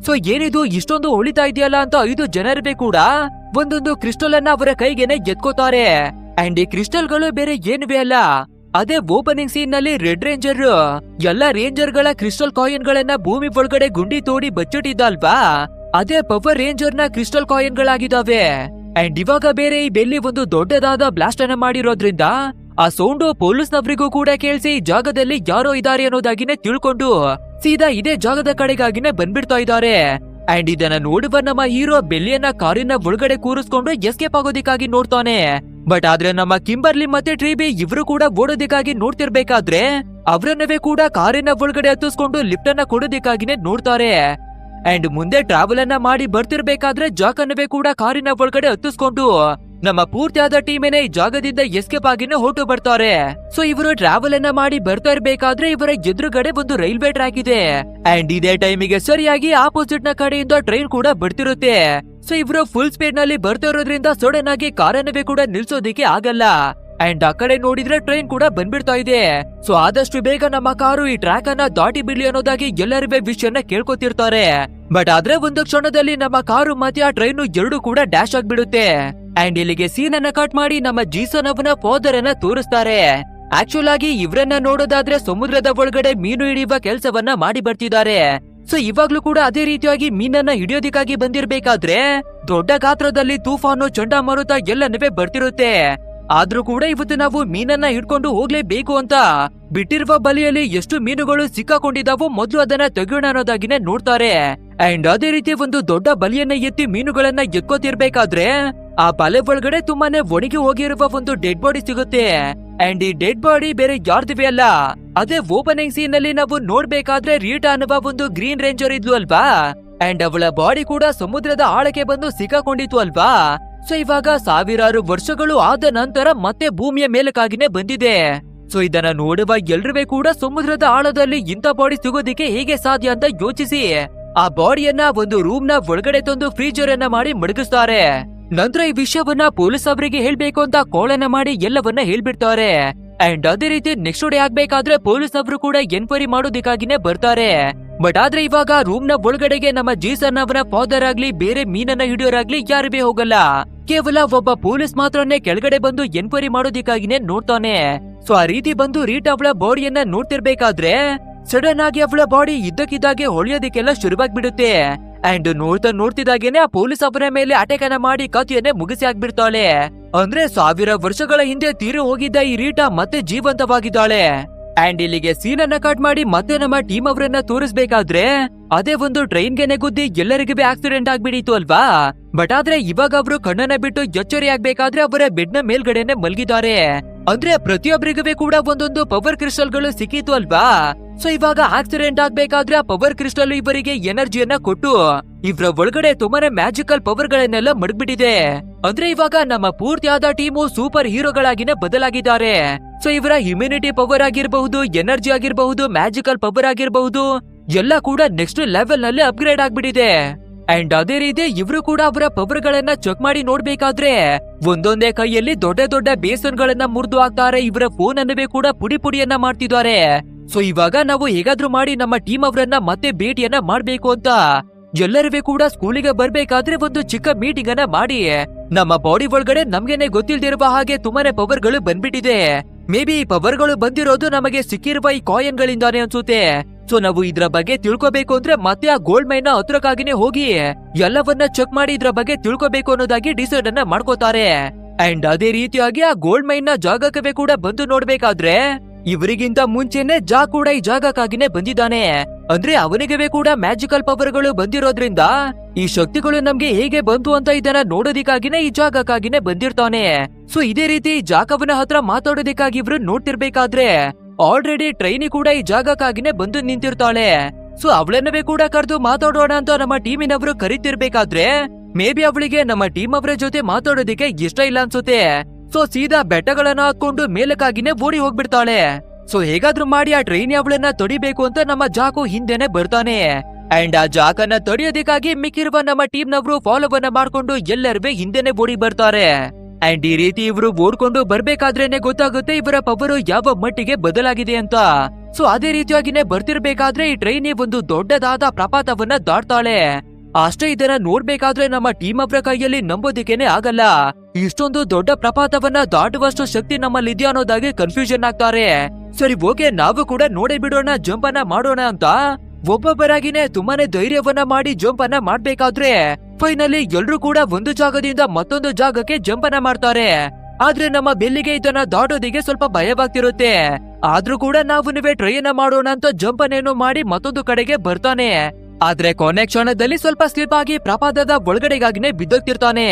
ಸೊ ಏನಿದು ಇಷ್ಟೊಂದು ಹೊಳಿತಾ ಇದೆಯಲ್ಲ ಅಂತ 5 ಜನರೇ ಕೂಡ ಒಂದೊಂದು ಕ್ರಿಸ್ಟಲ್ ಅನ್ನ ಅವರ ಕೈಗೆನೆ ಎತ್ಕೋತಾರೆ. ಅಂಡ್ ಈ ಕ್ರಿಸ್ಟಲ್ ಗಳು ಬೇರೆ ಏನುವೆ ಅಲ್ಲ, ಅದೇ ಓಪನಿಂಗ್ ಸೀನ್ ನಲ್ಲಿ ರೆಡ್ ರೇಂಜರ್ ಎಲ್ಲಾ ರೇಂಜರ್ ಗಳ ಕ್ರಿಸ್ಟಲ್ ಕಾಯಿನ್ ಗಳನ್ನ ಭೂಮಿ ಒಳಗಡೆ ಗುಂಡಿ ತೋಡಿ ಬಚ್ಚಿಟ್ಟಿದ್ದಲ್ವಾ, ಅದೇ ಪವರ್ ರೇಂಜರ್ ನ ಕ್ರಿಸ್ಟಲ್ ಕಾಯಿನ್ ಗಳಾಗಿದ್ದಾವೆ. ಅಂಡ್ ಇವಾಗ ಬೇರೆ ಈ ಬೆಲ್ಲಿ ಒಂದು ದೊಡ್ಡದಾದ ಬ್ಲಾಸ್ಟ್ ಅನ್ನ ಮಾಡಿರೋದ್ರಿಂದ ಆ ಸೌಂಡು ಪೊಲೀಸ್ನವರಿಗೂ ಕೂಡ ಕೇಳಿಸಿ ಈ ಜಾಗದಲ್ಲಿ ಯಾರೋ ಇದಾರೆ ಅನ್ನೋದಾಗಿನೇ ತಿಳ್ಕೊಂಡು ಸೀದಾ ಇದೇ ಜಾಗದ ಕಡೆಗಾಗಿನೇ ಬಂದ್ಬಿಡ್ತಾ ಇದ್ದಾರೆ. ಅಂಡ್ ಇದನ್ನ ನೋಡುವ ನಮ್ಮ ಹೀರೋ ಬೆಲ್ಲಿಯನ್ನ ಕಾರಿನ ಒಳಗಡೆ ಕೂರಿಸ್ಕೊಂಡು ಎಸ್ಕೇಪ್ ಆಗೋದಿಕ್ಕಾಗಿ ನೋಡ್ತಾನೆ. ಬಟ್ ಆದ್ರೆ ನಮ್ಮ ಕಿಂಬರ್ಲಿ ಮತ್ತೆ ಟ್ರೀಬಿ ಇವರು ಕೂಡ ಓಡೋದಿಕ್ಕಾಗಿ ನೋಡ್ತಿರ್ಬೇಕಾದ್ರೆ ಅವರನ್ನವೇ ಕೂಡ ಕಾರಿನ ಒಳಗಡೆ ಹತ್ತಿಸ್ಕೊಂಡು ಲಿಫ್ಟ್ ಅನ್ನ ಕೊಡೋದಿಕ್ಕಾಗಿನೇ ನೋಡ್ತಾರೆ. ಅಂಡ್ ಮುಂದೆ ಟ್ರಾವೆಲ್ ಅನ್ನ ಮಾಡಿ ಬರ್ತಿರ್ಬೇಕಾದ್ರೆ ಜಾಕ್ ಅನ್ನವೇ ಕೂಡ ಕಾರಿನ ಒಳಗಡೆ ಹತ್ತಿಸ್ಕೊಂಡು ನಮ್ಮ ಪೂರ್ತಿಯಾದ ಟೀಮೇನೆ ಈ ಜಾಗದಿಂದ ಎಸ್ಕೇಪ್ ಆಗಿನೇ ಹೊರಟು ಬರ್ತಾರೆ. ಸೊ ಇವರು ಟ್ರಾವೆಲ್ ಅನ್ನ ಮಾಡಿ ಬರ್ತಾ ಇರ್ಬೇಕಾದ್ರೆ ಇವರ ಎದುರುಗಡೆ ಒಂದು ರೈಲ್ವೆ ಟ್ರ್ಯಾಕ್ ಇದೆ. ಅಂಡ್ ಇದೇ ಟೈಮಿಗೆ ಸರಿಯಾಗಿ ಆಪೋಸಿಟ್ ನ ಕಡೆಯಿಂದ ಟ್ರೈನ್ ಕೂಡ ಬರ್ತಿರುತ್ತೆ. ಸೊ ಇವರು ಫುಲ್ ಸ್ಪೀಡ್ ನಲ್ಲಿ ಬರ್ತಾ ಇರೋದ್ರಿಂದ ಸಡನ್ ಆಗಿ ಕಾರನ್ನವೇ ಕೂಡ ನಿಲ್ಸೋದಿಕ್ಕೆ ಆಗಲ್ಲ. ಅಂಡ್ ಆ ಕಡೆ ನೋಡಿದ್ರೆ ಟ್ರೈನ್ ಕೂಡ ಬಂದ್ಬಿಡ್ತಾ ಇದೆ. ಸೊ ಆದಷ್ಟು ಬೇಗ ನಮ್ಮ ಕಾರು ಈ ಟ್ರ್ಯಾಕ್ ಅನ್ನ ದಾಟಿ ಬಿಡ್ಲಿ ಅನ್ನೋದಾಗಿ ಎಲ್ಲರಿಗೂ ವಿಷಯನ ಕೇಳ್ಕೊತಿರ್ತಾರೆ. ಬಟ್ ಆದ್ರೆ ಒಂದು ಕ್ಷಣದಲ್ಲಿ ನಮ್ಮ ಕಾರು ಮತ್ತೆ ಆ ಟ್ರೈನ್ ಎರಡು ಕೂಡ ಡ್ಯಾಶ್ ಆಗ್ಬಿಡುತ್ತೆ. ಅಂಡ್ ಇಲ್ಲಿಗೆ ಸೀನ್ ಅನ್ನ ಕಟ್ ಮಾಡಿ ನಮ್ಮ ಜೀಸನ್ ಅವನ ಫಾದರ್ ಅನ್ನ ತೋರಿಸ್ತಾರೆ. ಆಕ್ಚುಲ್ ಆಗಿ ಇವ್ರನ್ನ ನೋಡೋದಾದ್ರೆ ಸಮುದ್ರದ ಒಳಗಡೆ ಮೀನು ಹಿಡಿಯುವ ಕೆಲಸವನ್ನ ಮಾಡಿ ಬರ್ತಿದ್ದಾರೆ. ಸೊ ಇವಾಗ್ಲೂ ಕೂಡ ಅದೇ ರೀತಿಯಾಗಿ ಮೀನನ್ನ ಹಿಡಿಯೋದಿಕ್ಕಾಗಿ ಬಂದಿರ್ಬೇಕಾದ್ರೆ ದೊಡ್ಡ ಗಾತ್ರದಲ್ಲಿ ತೂಫಾನು ಚಂಡಮಾರುತ ಎಲ್ಲನವೇ ಬರ್ತಿರುತ್ತೆ. ಆದ್ರೂ ಕೂಡ ಇವತ್ತು ನಾವು ಮೀನನ್ನ ಹಿಡ್ಕೊಂಡು ಹೋಗ್ಲೇಬೇಕು ಅಂತ ಬಿಟ್ಟಿರುವ ಬಲೆಯಲ್ಲಿ ಎಷ್ಟು ಮೀನುಗಳು ಸಿಕ್ಕಾಕೊಂಡಿದ್ದಾವೋ ಮೊದಲು ಅದನ್ನ ತೆಗೆಯೋಣ ಅನ್ನೋದಾಗಿನೇ ನೋಡ್ತಾರೆ. ಅಂಡ್ ಅದೇ ರೀತಿ ಒಂದು ದೊಡ್ಡ ಬಲಿಯನ್ನ ಎತ್ತಿ ಮೀನುಗಳನ್ನ ಎತ್ಕೋತಿರ್ಬೇಕಾದ್ರೆ ಆ ಬಲೆ ಒಳಗಡೆ ತುಂಬಾನೇ ಒಣಗಿ ಹೋಗಿರುವ ಒಂದು ಡೆಡ್ ಬಾಡಿ ಸಿಗುತ್ತೆ. ಅಂಡ್ ಈ ಡೆಡ್ ಬಾಡಿ ಬೇರೆ ಯಾರ್ದಿವೆ ಅಲ್ಲ, ಅದೇ ಓಪನಿಂಗ್ ಸೀನ್ ನಲ್ಲಿ ನಾವು ನೋಡ್ಬೇಕಾದ್ರೆ ರೀಟಾ ಅನ್ನುವ ಒಂದು ಗ್ರೀನ್ ರೇಂಜರ್ ಇದ್ಲು ಅಲ್ವಾ. ಅಂಡ್ ಅವಳ ಬಾಡಿ ಕೂಡ ಸಮುದ್ರದ ಆಳಕ್ಕೆ ಬಂದು ಸಿಕ್ಕಾಕೊಂಡಿತ್ತು ಅಲ್ವಾ. ಸೊ ಇವಾಗ ಸಾವಿರಾರು ವರ್ಷಗಳು ಆದ ನಂತರ ಮತ್ತೆ ಭೂಮಿಯ ಮೇಲಕ್ಕಾಗಿನೇ ಬಂದಿದೆ. ಸೊ ಇದನ್ನ ನೋಡುವ ಎಲ್ರೂ ಕೂಡ ಸಮುದ್ರದ ಆಳದಲ್ಲಿ ಇಂಥ ಬಾಡಿ ಸಿಗೋದಿಕ್ಕೆ ಹೇಗೆ ಸಾಧ್ಯ ಅಂತ ಯೋಚಿಸಿ ಆ ಬಾಡಿಯನ್ನ ಒಂದು ರೂಮ್ ನ ಒಳಗಡೆ ತಂದು ಫ್ರೀಜರ್ ಅನ್ನ ಮಾಡಿ ಮಡಗಿಸ್ತಾರೆ. ನಂತರ ಈ ವಿಷಯವನ್ನ ಪೊಲೀಸ್ ಅವರಿಗೆ ಹೇಳ್ಬೇಕು ಅಂತ ಕಾಲನ್ನ ಮಾಡಿ ಎಲ್ಲವನ್ನ ಹೇಳ್ಬಿಡ್ತಾರೆ. ಅಂಡ್ ಅದೇ ರೀತಿ ನೆಕ್ಸ್ಟ್ ಡೇ ಆಗ್ಬೇಕಾದ್ರೆ ಪೊಲೀಸ್ ಅವರು ಕೂಡ ಎನ್ಕ್ವೈರಿ ಮಾಡೋದಿಕ್ಕಾಗಿನೇ ಬರ್ತಾರೆ. ಬಟ್ ಆದ್ರೆ ಇವಾಗ ರೂಮ್ ನ ಒಳಗಡೆಗೆ ನಮ್ಮ ಜೀಸನ್ ಅವರ ಫಾದರ್ ಆಗ್ಲಿ ಬೇರೆ ಮೀನನ್ನ ಹಿಡಿಯೋರಾಗ್ಲಿ ಯಾರು ಹೋಗಲ್ಲ. ಕೇವಲ ಒಬ್ಬ ಪೊಲೀಸ್ ಮಾತ್ರನೇ ಕೆಳಗಡೆ ಬಂದು ಎನ್ಕ್ವೈರಿ ಮಾಡೋದಿಕ್ಕಾಗಿನೇ ನೋಡ್ತಾನೆ. ಸೊ ಆ ರೀತಿ ಬಂದು ರೀಟಾ ಅವಳ ಬಾಡಿಯನ್ನ ನೋಡ್ತಿರ್ಬೇಕಾದ್ರೆ ಸಡನ್ ಆಗಿ ಅವಳ ಬಾಡಿ ಇದ್ದಕ್ಕಿದ್ದಾಗೆ ಹೊಳೆಯೋದಿಕ್ಕೆಲ್ಲ ಶುರುವಾಗ್ಬಿಡುತ್ತೆ. ಅಂಡ್ ನೋಡ್ತಿದ್ದಾಗೇನೆ ಆ ಪೊಲೀಸ್ ಅವರ ಮೇಲೆ ಅಟ್ಯಾಕ್ ಅನ್ನ ಮಾಡಿ ಕಥೆಯನ್ನೇ ಮುಗಿಸಿ ಆಗ್ಬಿಡ್ತಾಳೆ. ಅಂದ್ರೆ ಸಾವಿರ ವರ್ಷಗಳ ಹಿಂದೆ ತೀರಿ ಹೋಗಿದ್ದ ಈ ರೀಟಾ ಮತ್ತೆ ಜೀವಂತವಾಗಿದ್ದಾಳೆ. ಅಂಡ್ ಇಲ್ಲಿಗೆ ಸೀನ್ ಅನ್ನ ಕಟ್ ಮಾಡಿ ಮತ್ತೆ ನಮ್ಮ ಟೀಮ್ ಅವರನ್ನ ತೋರಿಸ್ಬೇಕಾದ್ರೆ ಅದೇ ಒಂದು ಟ್ರೈನ್ ಗೆನೆ ಗುದ್ದಿ ಎಲ್ಲರಿಗೂ ಆಕ್ಸಿಡೆಂಟ್ ಆಗ್ಬಿಡಿತು ಅಲ್ವಾ. ಬಟ್ ಆದ್ರೆ ಇವಾಗ ಅವರು ಕಣ್ಣನ್ನ ಬಿಟ್ಟು ಎಚ್ಚರಿ ಆಗ್ಬೇಕಾದ್ರೆ ಅವರ ಬೆಡ್ ನ ಮೇಲ್ಗಡೆನೆ ಮಲಗಿದ್ದಾರೆ. ಅಂದ್ರೆ ಪ್ರತಿಯೊಬ್ಬರಿಗೂ ಕೂಡ ಒಂದೊಂದು ಪವರ್ ಕ್ರಿಸ್ಟಲ್ ಗಳು ಸಿಕ್ಕಿತು ಅಲ್ವಾ. ಸೊ ಇವಾಗ ಆಕ್ಸಿಡೆಂಟ್ ಆಗ್ಬೇಕಾದ್ರೆ ಆ ಪವರ್ ಕ್ರಿಸ್ಟಲ್ ಇವರಿಗೆ ಎನರ್ಜಿಯನ್ನ ಕೊಟ್ಟು ಇವ್ರ ಒಳಗಡೆ ತುಂಬಾನೇ ಮ್ಯಾಜಿಕಲ್ ಪವರ್ ಗಳನ್ನೆಲ್ಲ ಮಡಗ್ಬಿಟ್ಟಿದೆ. ಅಂದ್ರೆ ಇವಾಗ ನಮ್ಮ ಪೂರ್ತಿಯಾದ ಟೀಮು ಸೂಪರ್ ಹೀರೋಗಳಾಗಿನೇ ಬದಲಾಗಿದ್ದಾರೆ. ಸೊ ಇವರ ಇಮ್ಯುನಿಟಿ ಪವರ್ ಆಗಿರಬಹುದು, ಎನರ್ಜಿ ಆಗಿರಬಹುದು, ಮ್ಯಾಜಿಕಲ್ ಪವರ್ ಆಗಿರಬಹುದು, ಎಲ್ಲ ಕೂಡ ನೆಕ್ಸ್ಟ್ ಲೆವೆಲ್ ನಲ್ಲಿ ಅಪ್ಗ್ರೇಡ್ ಆಗ್ಬಿಟ್ಟಿದೆ. ಅಂಡ್ ಅದೇ ರೀತಿ ಇವರು ಕೂಡ ಅವರ ಪವರ್ ಗಳನ್ನ ಚೆಕ್ ಮಾಡಿ ನೋಡ್ಬೇಕಾದ್ರೆ ಒಂದೊಂದೇ ಕೈಯಲ್ಲಿ ದೊಡ್ಡ ದೊಡ್ಡ ಬೇಸನ್ ಗಳನ್ನ ಮುರಿದು ಹಾಕ್ತಾರೆ. ಇವರ ಫೋನ್ ಅನ್ನವೇ ಕೂಡ ಪುಡಿ ಪುಡಿಯನ್ನ ಮಾಡ್ತಿದ್ದಾರೆ. ಸೊ ಇವಾಗ ನಾವು ಹೇಗಾದ್ರೂ ಮಾಡಿ ನಮ್ಮ ಟೀಮ್ ಅವರನ್ನ ಮತ್ತೆ ಭೇಟಿಯನ್ನ ಮಾಡ್ಬೇಕು ಅಂತ ಎಲ್ಲರಿಗೂ ಕೂಡ ಸ್ಕೂಲಿಗೆ ಬರ್ಬೇಕಾದ್ರೆ ಒಂದು ಚಿಕ್ಕ ಮೀಟಿಂಗ್ ಅನ್ನ ಮಾಡಿ ನಮ್ಮ ಬಾಡಿ ಒಳಗಡೆ ನಮ್ಗೆನೆ ಗೊತ್ತಿಲ್ದಿರುವ ಹಾಗೆ ತುಂಬಾನೇ ಪವರ್ ಗಳು ಬಂದ್ಬಿಟ್ಟಿದೆ. ಮೇ ಬಿ ಈ ಪವರ್ ಗಳು ಬಂದಿರೋದು ನಮಗೆ ಸಿಕ್ಕಿರುವ ಈ ಕಾಯಿನ್ ಗಳಿಂದಾನೆ ಅನ್ಸುತ್ತೆ. ಸೊ ನಾವು ಇದ್ರ ಬಗ್ಗೆ ತಿಳ್ಕೊಬೇಕು ಅಂದ್ರೆ ಮತ್ತೆ ಆ ಗೋಲ್ಡ್ ಮೈನ್ ನ ಹತ್ರಕ್ಕಾಗಿನೇ ಹೋಗಿ ಎಲ್ಲವನ್ನ ಚೆಕ್ ಮಾಡಿ ಇದ್ರ ಬಗ್ಗೆ ತಿಳ್ಕೊಬೇಕು ಅನ್ನೋದಾಗಿ ಡಿಸೈಡ್ ಅನ್ನ ಮಾಡ್ಕೋತಾರೆ. ಅಂಡ್ ಅದೇ ರೀತಿಯಾಗಿ ಆ ಗೋಲ್ಡ್ ಮೈನ್ ನ ಜಾಗಕ್ಕೆ ಕೂಡ ಬಂದು ನೋಡ್ಬೇಕಾದ್ರೆ ಇವರಿಗಿಂತ ಮುಂಚೆನೆ ಜಾ ಕೂಡ ಈ ಜಾಗಕ್ಕಾಗಿನೇ ಬಂದಿದ್ದಾನೆ. ಅಂದ್ರೆ ಅವನಿಗೆ ಕೂಡ ಮ್ಯಾಜಿಕಲ್ ಪವರ್ ಗಳು ಬಂದಿರೋದ್ರಿಂದ ಈ ಶಕ್ತಿಗಳು ನಮ್ಗೆ ಹೇಗೆ ಬಂತು ಅಂತ ಇದನ್ನ ನೋಡೋದಿಕ್ಕಾಗಿನೇ ಈ ಜಾಗಕ್ಕಾಗಿನೇ ಬಂದಿರ್ತಾನೆ. ಸೊ ಇದೇ ರೀತಿ ಜಾಕವನ ಹತ್ರ ಮಾತಾಡೋದಿಕ್ಕಾಗಿ ಇವ್ರು ನೋಡ್ತಿರ್ಬೇಕಾದ್ರೆ ಆಲ್ರೆಡಿ ಟ್ರೈನಿ ಕೂಡ ಈ ಜಾಗಕ್ಕಾಗಿನೇ ಬಂದು ನಿಂತಿರ್ತಾಳೆ. ಸೊ ಅವಳನ್ನವೇ ಕೂಡ ಕರೆದು ಮಾತಾಡೋಣ ಅಂತ ನಮ್ಮ ಟೀಮಿನವರು ಕರಿತಿರ್ಬೇಕಾದ್ರೆ ಮೇ ಬಿ ಅವಳಿಗೆ ನಮ್ಮ ಟೀಮ್ ಅವರ ಜೊತೆ ಮಾತಾಡೋದಿಕ್ಕೆ ಇಷ್ಟ ಇಲ್ಲ ಅನ್ಸುತ್ತೆ. ಸೊ ಸೀದಾ ಬೆಟ್ಟಗಳನ್ನ ಹಾಕೊಂಡು ಮೇಲಕ್ಕಾಗಿನೇ ಓಡಿ ಹೋಗ್ಬಿಡ್ತಾಳೆ. ಸೊ ಹೇಗಾದ್ರೂ ಮಾಡಿ ಆ ಟ್ರೈನಿ ಅವಳನ್ನ ತಡಿಬೇಕು ಅಂತ ನಮ್ಮ ಜಾಕು ಹಿಂದೆನೆ ಬರ್ತಾನೆ. ಅಂಡ್ ಆ ಜಾಕನ್ನ ತಡಿಯೋದಕ್ಕಾಗಿ ಮಿಕ್ಕಿರುವ ನಮ್ಮ ಟೀಮ್ ನವರು ಫಾಲೋವನ್ನ ಮಾಡ್ಕೊಂಡು ಎಲ್ಲರೂ ಹಿಂದೆನೆ ಓಡಿ ಬರ್ತಾರೆ. ಅಂಡ್ ಈ ರೀತಿ ಇವರು ಓಡ್ಕೊಂಡು ಬರ್ಬೇಕಾದ್ರೇನೆ ಗೊತ್ತಾಗುತ್ತೆ ಇವರ ಪವರು ಯಾವ ಮಟ್ಟಿಗೆ ಬದಲಾಗಿದೆ ಅಂತ. ಸೊ ಅದೇ ರೀತಿಯಾಗಿನೇ ಬರ್ತಿರ್ಬೇಕಾದ್ರೆ ಈ ಟ್ರೈನಿ ಒಂದು ದೊಡ್ಡದಾದ ಪ್ರಪಾತವನ್ನ ದಾಟ್ತಾಳೆ. ಅಷ್ಟೇ ಇದನ್ನ ನೋಡ್ಬೇಕಾದ್ರೆ ನಮ್ಮ ಟೀಮ್ ಅವರ ಕೈಯಲ್ಲಿ ನಂಬೋದಿಕ್ಕೇನೆ ಆಗಲ್ಲ. ಇಷ್ಟೊಂದು ದೊಡ್ಡ ಪ್ರಪಾತವನ್ನ ದಾಟುವಷ್ಟು ಶಕ್ತಿ ನಮ್ಮಲ್ಲಿ ಇದೆಯಾ ಅನ್ನೋದಾಗಿ ಕನ್ಫ್ಯೂಷನ್ ಆಗ್ತಾರೆ. ಸರಿ ಓಕೆ, ನಾವು ಕೂಡ ನೋಡೇ ಬಿಡೋಣ, ಜಂಪ್ ಅನ್ನ ಮಾಡೋಣ ಅಂತ ಒಬ್ಬೊಬ್ಬರಾಗಿನೇ ತುಂಬಾನೇ ಧೈರ್ಯವನ್ನ ಮಾಡಿ ಜಂಪ್ ಅನ್ನ ಮಾಡ್ಬೇಕಾದ್ರೆ ಫೈನಲಿ ಎಲ್ರು ಕೂಡ ಒಂದು ಜಾಗದಿಂದ ಮತ್ತೊಂದು ಜಾಗಕ್ಕೆ ಜಂಪ್ ಅನ್ನ ಮಾಡ್ತಾರೆ. ಆದ್ರೆ ನಮ್ಮ ಬೆಲ್ಲಿಗೆ ಇದನ್ನ ದಾಟೋದಿಗೆ ಸ್ವಲ್ಪ ಭಯವಾಗ್ತಿರುತ್ತೆ. ಆದ್ರೂ ಕೂಡ ನಾವು ಟ್ರೈ ಅನ್ನ ಮಾಡೋಣ ಅಂತ ಜಂಪ್ ಅನ್ನೇನೋ ಮಾಡಿ ಮತ್ತೊಂದು ಕಡೆಗೆ ಬರ್ತಾನೆ. ಆದ್ರೆ ಕೊನೆ ಕ್ಷಣದಲ್ಲಿ ಸ್ವಲ್ಪ ಸ್ಲಿಪ್ ಆಗಿ ಪ್ರಪಾತದ ಒಳಗಡೆಗಾಗಿನೇ ಬಿದ್ದೋಗ್ತಿರ್ತಾನೆ.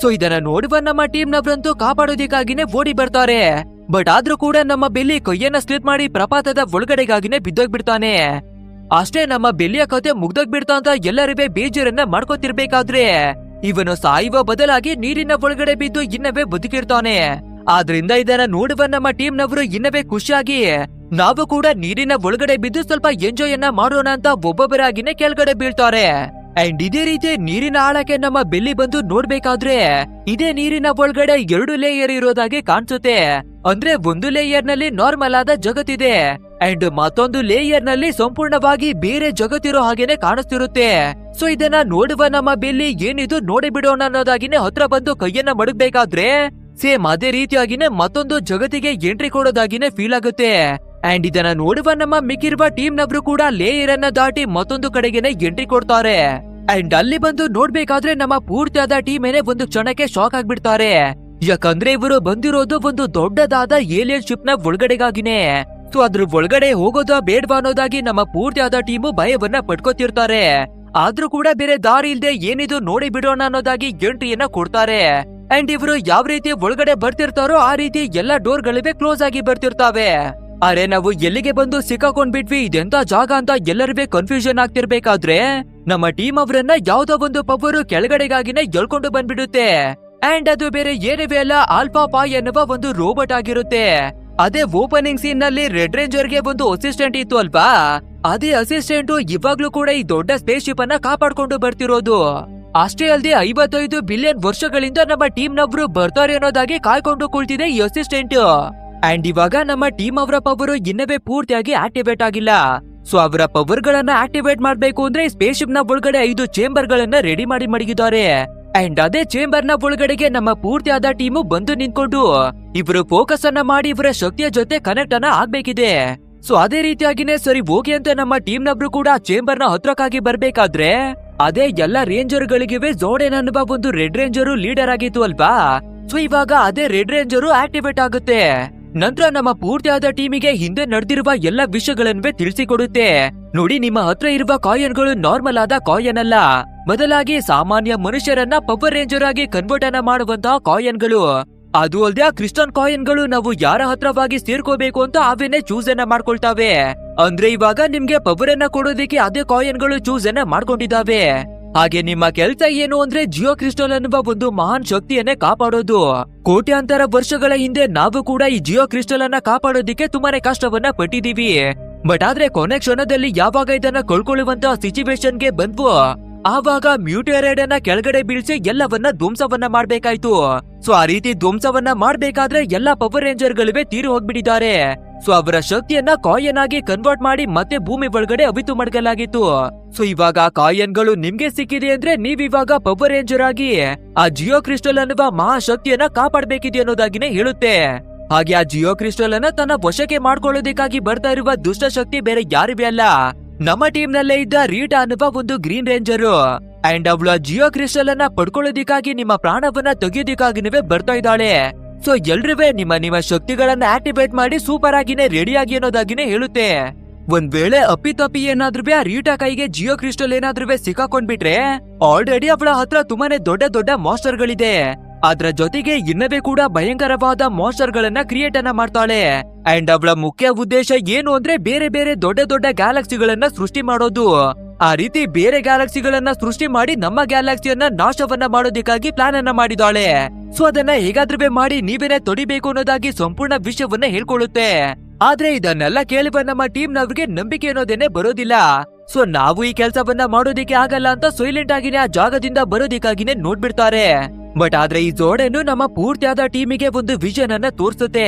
ಸೊ ಇದನ್ನ ನೋಡುವ ನಮ್ಮ ಟೀಮ್ ನವರಂತೂ ಕಾಪಾಡೋದಿಕ್ಕಾಗಿನೇ ಓಡಿ ಬರ್ತಾರೆ. ಬಟ್ ಆದ್ರೂ ಕೂಡ ನಮ್ಮ ಬೆಲ್ಲಿ ಕೈಯನ್ನ ಸ್ಲಿಪ್ ಮಾಡಿ ಪ್ರಪಾತದ ಒಳಗಡೆಗಾಗಿನೇ ಬಿದ್ದೋಗ್ಬಿಡ್ತಾನೆ. ಅಷ್ಟೇ ನಮ್ಮ ಬೆಲ್ಲಿಯ ಕತೆ ಮುಗ್ದೋಗ್ಬಿಡ್ತಾ ಅಂತ ಎಲ್ಲರಿವೆ ಬೇಜಾರನ್ನ ಮಾಡ್ಕೋತಿರ್ಬೇಕಾದ್ರೆ ಇವನು ಸಾಯುವ ಬದಲಾಗಿ ನೀರಿನ ಒಳಗಡೆ ಬಿದ್ದು ಇನ್ನವೇ ಬದುಕಿರ್ತಾನೆ. ಆದ್ರಿಂದ ಇದನ್ನ ನೋಡುವ ನಮ್ಮ ಟೀಮ್ ನವರು ಇನ್ನವೇ ಖುಷಿಯಾಗಿ ನಾವು ಕೂಡ ನೀರಿನ ಒಳಗಡೆ ಬಿದ್ದು ಸ್ವಲ್ಪ ಎಂಜಾಯ್ ಅನ್ನ ಮಾಡೋಣ ಅಂತ ಒಬ್ಬೊಬ್ಬರಾಗಿನೇ ಕೆಳಗಡೆ ಬೀಳ್ತಾರೆ. ಅಂಡ್ ಇದೇ ರೀತಿ ನೀರಿನ ಆಳಕ್ಕೆ ನಮ್ಮ ಬೆಲ್ಲಿ ಬಂದು ನೋಡ್ಬೇಕಾದ್ರೆ ಇದೇ ನೀರಿನ ಒಳಗಡೆ 2 ಲೇಯರ್ ಇರೋದಾಗೆ ಕಾಣಿಸುತ್ತೆ. ಅಂದ್ರೆ ಒಂದು ಲೇಯರ್ ನಲ್ಲಿ ನಾರ್ಮಲ್ ಆದ ಜಗತ್ತಿದೆ ಅಂಡ್ ಮತ್ತೊಂದು ಲೇಯರ್ ನಲ್ಲಿ ಸಂಪೂರ್ಣವಾಗಿ ಬೇರೆ ಜಗತ್ತಿರೋ ಹಾಗೇನೆ ಕಾಣಿಸ್ತಿರುತ್ತೆ. ಸೊ ಇದನ್ನ ನೋಡುವ ನಮ್ಮ ಬೆಲ್ಲಿ ಏನಿದು ನೋಡಿ ಬಿಡೋಣ ಅನ್ನೋದಾಗಿನೇ ಹತ್ರ ಬಂದು ಕೈಯನ್ನ ಮಡಗ್ಬೇಕಾದ್ರೆ ಸೇಮ್ ಅದೇ ರೀತಿಯಾಗಿನೇ ಮತ್ತೊಂದು ಜಗತ್ತಿಗೆ ಎಂಟ್ರಿ ಕೊಡೋದಾಗಿನೇ ಫೀಲ್ ಆಗುತ್ತೆ. ಅಂಡ್ ಇದನ್ನ ನೋಡುವ ನಮ್ಮ ಮಿಕ್ಕಿರುವ ಟೀಮ್ ನವರು ಕೂಡ ಲೇಯರ್ ಅನ್ನ ದಾಟಿ ಮತ್ತೊಂದು ಕಡೆಗೆನೆ ಎಂಟ್ರಿ ಕೊಡ್ತಾರೆ. ಅಂಡ್ ಅಲ್ಲಿ ಬಂದು ನೋಡ್ಬೇಕಾದ್ರೆ ನಮ್ಮ ಪೂರ್ತಿಯಾದ ಟೀಮ್ ಏನೇ ಒಂದು ಕ್ಷಣಕ್ಕೆ ಶಾಕ್ ಆಗ್ಬಿಡ್ತಾರೆ. ಯಾಕಂದ್ರೆ ಇವರು ಬಂದಿರೋದು ಒಂದು ದೊಡ್ಡದಾದ ಏಲಿಯನ್ ಶಿಪ್ ನ ಒಳಗಡೆಗಾಗಿನೇ. ಸೊ ಅದ್ರ ಒಳಗಡೆ ಹೋಗೋದಾ ಬೇಡ್ವಾ ಅನ್ನೋದಾಗಿ ನಮ್ಮ ಪೂರ್ತಿಯಾದ ಟೀಮು ಭಯವನ್ನ ಪಡ್ಕೋತಿರ್ತಾರೆ. ಆದ್ರೂ ಕೂಡ ಬೇರೆ ದಾರಿ ಇಲ್ದೆ ಏನಿದು ನೋಡಿ ಬಿಡೋಣ ಅನ್ನೋದಾಗಿ ಎಂಟ್ರಿಯನ್ನ ಕೊಡ್ತಾರೆ. ಅಂಡ್ ಇವರು ಯಾವ ರೀತಿ ಒಳಗಡೆ ಬರ್ತಿರ್ತಾರೋ ಆ ರೀತಿ ಎಲ್ಲಾ ಡೋರ್ ಗಳಿವೆ ಕ್ಲೋಸ್ ಆಗಿ ಬರ್ತಿರ್ತಾವೆ. ಅರೆ ನಾವು ಎಲ್ಲಿಗೆ ಬಂದು ಸಿಕ್ಕಾಕೊಂಡ್ಬಿಟ್ವಿ, ಇದೆಂತ ಜಾಗ ಅಂತ ಎಲ್ಲರಿಗೂ ಕನ್ಫ್ಯೂಷನ್ ಆಗ್ತಿರ್ಬೇಕಾದ್ರೆ ನಮ್ಮ ಟೀಮ್ ಅವರನ್ನ ಯಾವ್ದೋ ಒಂದು ಪವರು ಕೆಳಗಡೆಗಾಗಿನೇ ಎಳ್ಕೊಂಡು ಬಂದ್ಬಿಡುತ್ತೆ. ಅಂಡ್ ಅದು ಬೇರೆ ಏನಿವೆ ಅಲ್ಲ, ಆಲ್ಫಾ ಪಾಯ್ ಎನ್ನುವ ಒಂದು ರೋಬೋಟ್ ಆಗಿರುತ್ತೆ. ಅದೇ ಓಪನಿಂಗ್ ಸೀನ್ ನಲ್ಲಿ ರೆಡ್ ರೇಂಜರ್ ಗೆ ಒಂದು ಅಸಿಸ್ಟೆಂಟ್ ಇತ್ತು ಅಲ್ವಾ, ಅದೇ ಅಸಿಸ್ಟೆಂಟ್ ಇವಾಗ್ಲೂ ಕೂಡ ಈ ದೊಡ್ಡ ಸ್ಪೇಸ್ ಶಿಪ್ ಅನ್ನ ಕಾಪಾಡ್ಕೊಂಡು ಬರ್ತಿರೋದು. ಅಷ್ಟೇ ಅಲ್ಲದೆ 55 ಬಿಲಿಯನ್ ವರ್ಷಗಳಿಂದ ನಮ್ಮ ಟೀಮ್ ನವರು ಬರ್ತಾರೆ ಅನ್ನೋದಾಗಿ ಕಾಯ್ಕೊಂಡು ಕುಳಿತಿದೆ ಈ ಅಸಿಸ್ಟೆಂಟ್. ಅಂಡ್ ಇವಾಗ ನಮ್ಮ ಟೀಮ್ ಅವರ ಪವರ್ ಇನ್ನವೇ ಪೂರ್ತಿಯಾಗಿ ಆಕ್ಟಿವೇಟ್ ಆಗಿಲ್ಲ. ಸೊ ಅವರ ಪವರ್ ಗಳನ್ನ ಆಕ್ಟಿವೇಟ್ ಮಾಡ್ಬೇಕು ಅಂದ್ರೆ ಸ್ಪೇಸ್ ಶಿಪ್ ನ ಒಳಗಡೆ 5 ಚೇಂಬರ್ ಗಳನ್ನ ರೆಡಿ ಮಾಡಿ ಮಡಗಿದ್ದಾರೆ. ಅಂಡ್ ಅದೇ ಚೇಂಬರ್ ನ ಒಳಗಡೆಗೆ ನಮ್ಮ ಪೂರ್ತಿಯಾದ ಟೀಮು ಬಂದು ನಿಂತ್ಕೊಂಡು ಇವರು ಫೋಕಸ್ ಅನ್ನ ಮಾಡಿ ಇವರ ಶಕ್ತಿಯ ಜೊತೆ ಕನೆಕ್ಟ್ ಅನ್ನ ಆಗ್ಬೇಕಿದೆ. ಸೊ ಅದೇ ರೀತಿಯಾಗಿನೇ ಸರಿ ಹೋಗಿ ಅಂತ ನಮ್ಮ ಟೀಮ್ ನವರು ಕೂಡ ಚೇಂಬರ್ ನ ಹತ್ರಕ್ಕಾಗಿ ಬರ್ಬೇಕಾದ್ರೆ ಅದೇ ಎಲ್ಲ ರೇಂಜರ್ ಗಳಿಗಿವೆ ಜೋಡೆನ್ ಅನ್ನುವ ಒಂದು ರೆಡ್ ರೇಂಜರು ಲೀಡರ್ ಆಗಿತ್ತು ಅಲ್ವಾ. ಸೊ ಇವಾಗ ಅದೇ ರೆಡ್ ರೇಂಜರು ಆಕ್ಟಿವೇಟ್ ಆಗುತ್ತೆ. ನಂತರ ನಮ್ಮ ಪೂರ್ತಿಯಾದ ಟೀಮಿಗೆ ಹಿಂದೆ ನಡೆದಿರುವ ಎಲ್ಲ ವಿಷಯಗಳನ್ನೇ ತಿಳಿಸಿಕೊಡುತ್ತೆ. ನೋಡಿ, ನಿಮ್ಮ ಹತ್ರ ಇರುವ ಕಾಯಿನ್ಗಳು ನಾರ್ಮಲ್ ಆದ ಕಾಯಿನ್ ಅಲ್ಲ, ಬದಲಾಗಿ ಸಾಮಾನ್ಯ ಮನುಷ್ಯರನ್ನ ಪವರ್ ರೇಂಜರ್ ಆಗಿ ಕನ್ವರ್ಟ್ ಅನ್ನ ಮಾಡುವಂತಹ ಕಾಯಿನ್ಗಳು. ಅದು ಅಲ್ಲದೆ ಆ ಕ್ರಿಸ್ಟನ್ ಕಾಯಿನ್ಗಳು ನಾವು ಯಾರ ಹತ್ರವಾಗಿ ಸೇರ್ಕೋಬೇಕು ಅಂತ ಅವೇನೆ ಚೂಸ್ ಅನ್ನ ಮಾಡ್ಕೊಳ್ತಾವೆ. ಅಂದ್ರೆ ಇವಾಗ ನಿಮ್ಗೆ ಪವರ್ ಅನ್ನ ಕೊಡೋದಿಕ್ಕೆ ಅದೇ ಕಾಯಿನ್ಗಳು ಚೂಸ್ ಅನ್ನ ಮಾಡ್ಕೊಂಡಿದ್ದಾವೆ. ಹಾಗೆ ನಿಮ್ಮ ಕೆಲ್ಸ ಏನು ಅಂದ್ರೆ ಜಿಯೋ ಕ್ರಿಸ್ಟಲ್ ಅನ್ನುವ ಒಂದು ಮಹಾನ್ ಶಕ್ತಿಯನ್ನೇ ಕಾಪಾಡೋದು. ಕೋಟ್ಯಾಂತರ ವರ್ಷಗಳ ಹಿಂದೆ ನಾವು ಕೂಡ ಈ ಜಿಯೋ ಕ್ರಿಸ್ಟಲ್ ಅನ್ನ ಕಾಪಾಡೋದಿಕ್ಕೆ ತುಂಬಾನೇ ಕಷ್ಟವನ್ನ ಪಟ್ಟಿದೀವಿ. ಬಟ್ ಆದ್ರೆ ಕೊನೆ ಕ್ಷಣದಲ್ಲಿ ಯಾವಾಗ ಇದನ್ನ ಕಳ್ಕೊಳ್ಳುವಂತ ಸಿಚುವೇಶನ್ಗೆ ಬಂದ್ವು, ಆವಾಗ ಮ್ಯೂಟೇರೆಡ್ ಅನ್ನ ಕೆಳಗಡೆ ಬೀಳ್ಸಿ ಎಲ್ಲವನ್ನ ಧ್ವಂಸವನ್ನ ಮಾಡ್ಬೇಕಾಯ್ತು. ಸೊ ಆ ರೀತಿ ಧ್ವಂಸವನ್ನ ಮಾಡ್ಬೇಕಾದ್ರೆ ಎಲ್ಲಾ ಪವರ್ ರೇಂಜರ್ ಗಳಿವೆ ತೀರಿ ಹೋಗ್ಬಿಟ್ಟಿದ್ದಾರೆ. ಸೊ ಅವರ ಶಕ್ತಿಯನ್ನ ಕಾಯಿನ್ ಆಗಿ ಕನ್ವರ್ಟ್ ಮಾಡಿ ಮತ್ತೆ ಭೂಮಿ ಒಳಗಡೆ ಅವಿತು ಮಡಗಲಾಗಿತ್ತು. ಸೊ ಇವಾಗ ಕಾಯಿನ್ಗಳು ನಿಮ್ಗೆ ಸಿಕ್ಕಿದೆ ಅಂದ್ರೆ ನೀವಿವಾಗ ಪವರ್ ರೇಂಜರ್ ಆಗಿ ಆ ಜಿಯೋ ಕ್ರಿಸ್ಟಲ್ ಅನ್ನುವ ಮಹಾಶಕ್ತಿಯನ್ನ ಕಾಪಾಡಬೇಕಿದೆ ಅನ್ನೋದಾಗಿನೇ ಹೇಳುತ್ತೆ. ಹಾಗೆ ಆ ಜಿಯೋ ಕ್ರಿಸ್ಟಲ್ ಅನ್ನ ತನ್ನ ವಶಕ್ಕೆ ಮಾಡ್ಕೊಳ್ಳೋದಕ್ಕಾಗಿ ಬರ್ತಾ ಇರುವ ದುಷ್ಟ ಶಕ್ತಿ ಬೇರೆ ಯಾರಿವೆ ಅಲ್ಲ, ನಮ್ಮ ಟೀಮ್ ನಲ್ಲೇ ಇದ್ದ ರೀಟಾ ಅನ್ನುವ ಒಂದು ಗ್ರೀನ್ ರೇಂಜರು. ಅಂಡ್ ಅವಳು ಜಿಯೋ ಕ್ರಿಸ್ಟಲ್ ಅನ್ನ ಪಡ್ಕೊಳ್ಳೋದಿಕ್ಕಾಗಿ ನಿಮ್ಮ ಪ್ರಾಣವನ್ನ ತೆಗೆಯೋದಿಕ್ಕಾಗಿನವೇ ಬರ್ತಾ ಇದ್ದಾಳೆ. ಸೊ ಎಲ್ರಿವೇ ನಿಮ್ಮ ಶಕ್ತಿಗಳನ್ನ ಆಕ್ಟಿವೇಟ್ ಮಾಡಿ ಸೂಪರ್ ಆಗಿನೇ ರೆಡಿ ಆಗಿ ಅನ್ನೋದಾಗಿನೇ ಹೇಳುತ್ತೆ. ಒಂದ್ ವೇಳೆ ಅಪ್ಪಿತಪ್ಪಿ ಏನಾದ್ರೂ ಆ ರೀಟಾ ಕೈಗೆ ಜಿಯೋ ಕ್ರಿಸ್ಟಲ್ ಏನಾದ್ರೂ ಸಿಕ್ಕಾಕೊಂಡ್ಬಿಟ್ರೆ ಆಲ್ರೆಡಿ ಅವಳ ಹತ್ರ ತುಂಬಾನೇ ದೊಡ್ಡ ದೊಡ್ಡ ಮಾಸ್ಟರ್ ಗಳಿದೆ. ಅದ್ರ ಜೊತೆಗೆ ಇನ್ನವೇ ಕೂಡ ಭಯಂಕರವಾದ ಮಾಸ್ಟರ್ ಗಳನ್ನ ಕ್ರಿಯೇಟ್ ಅನ್ನ ಮಾಡ್ತಾಳೆ. ಅಂಡ್ ಅವಳ ಮುಖ್ಯ ಉದ್ದೇಶ ಏನು ಅಂದ್ರೆ ಬೇರೆ ಬೇರೆ ದೊಡ್ಡ ದೊಡ್ಡ ಗ್ಯಾಲಕ್ಸಿಗಳನ್ನ ಸೃಷ್ಟಿ ಮಾಡೋದು. ಆ ರೀತಿ ಬೇರೆ ಗ್ಯಾಲಕ್ಸಿಗಳನ್ನ ಸೃಷ್ಟಿ ಮಾಡಿ ನಮ್ಮ ಗ್ಯಾಲಕ್ಸಿಯನ್ನ ನಾಶವನ್ನ ಮಾಡೋದಕ್ಕಾಗಿ ಪ್ಲಾನ್ ಅನ್ನ ಮಾಡಿದಾಳೆ. ಸೊ ಅದನ್ನ ಹೇಗಾದ್ರೂ ಮಾಡಿ ನೀವೇನೆ ತೊಡಿಬೇಕು ಅನ್ನೋದಾಗಿ ಸಂಪೂರ್ಣ ವಿಷಯವನ್ನ ಹೇಳ್ಕೊಳ್ಳುತ್ತೆ. ಆದ್ರೆ ಇದನ್ನೆಲ್ಲ ಕೇಳುವ ನಮ್ಮ ಟೀಮ್ ನವ್ರಿಗೆ ನಂಬಿಕೆ ಅನ್ನೋದೇನೆ ಬರೋದಿಲ್ಲ. ಸೊ ನಾವು ಈ ಕೆಲಸವನ್ನ ಮಾಡೋದಿಕ್ಕೆ ಆಗಲ್ಲ ಅಂತ ಸೈಲೆಂಟ್ ಆಗಿನೇ ಆ ಜಾಗದಿಂದ ಬರೋದಿಕ್ಕಾಗಿನೇ ನೋಡ್ಬಿಡ್ತಾರೆ. ಬಟ್ ಆದ್ರೆ ಈ ಜೋಡೆನು ನಮ್ಮ ಪೂರ್ತಿಯಾದ ಟೀಮಿಗೆ ಒಂದು ವಿಷನ್ ಅನ್ನ ತೋರಿಸುತ್ತೆ.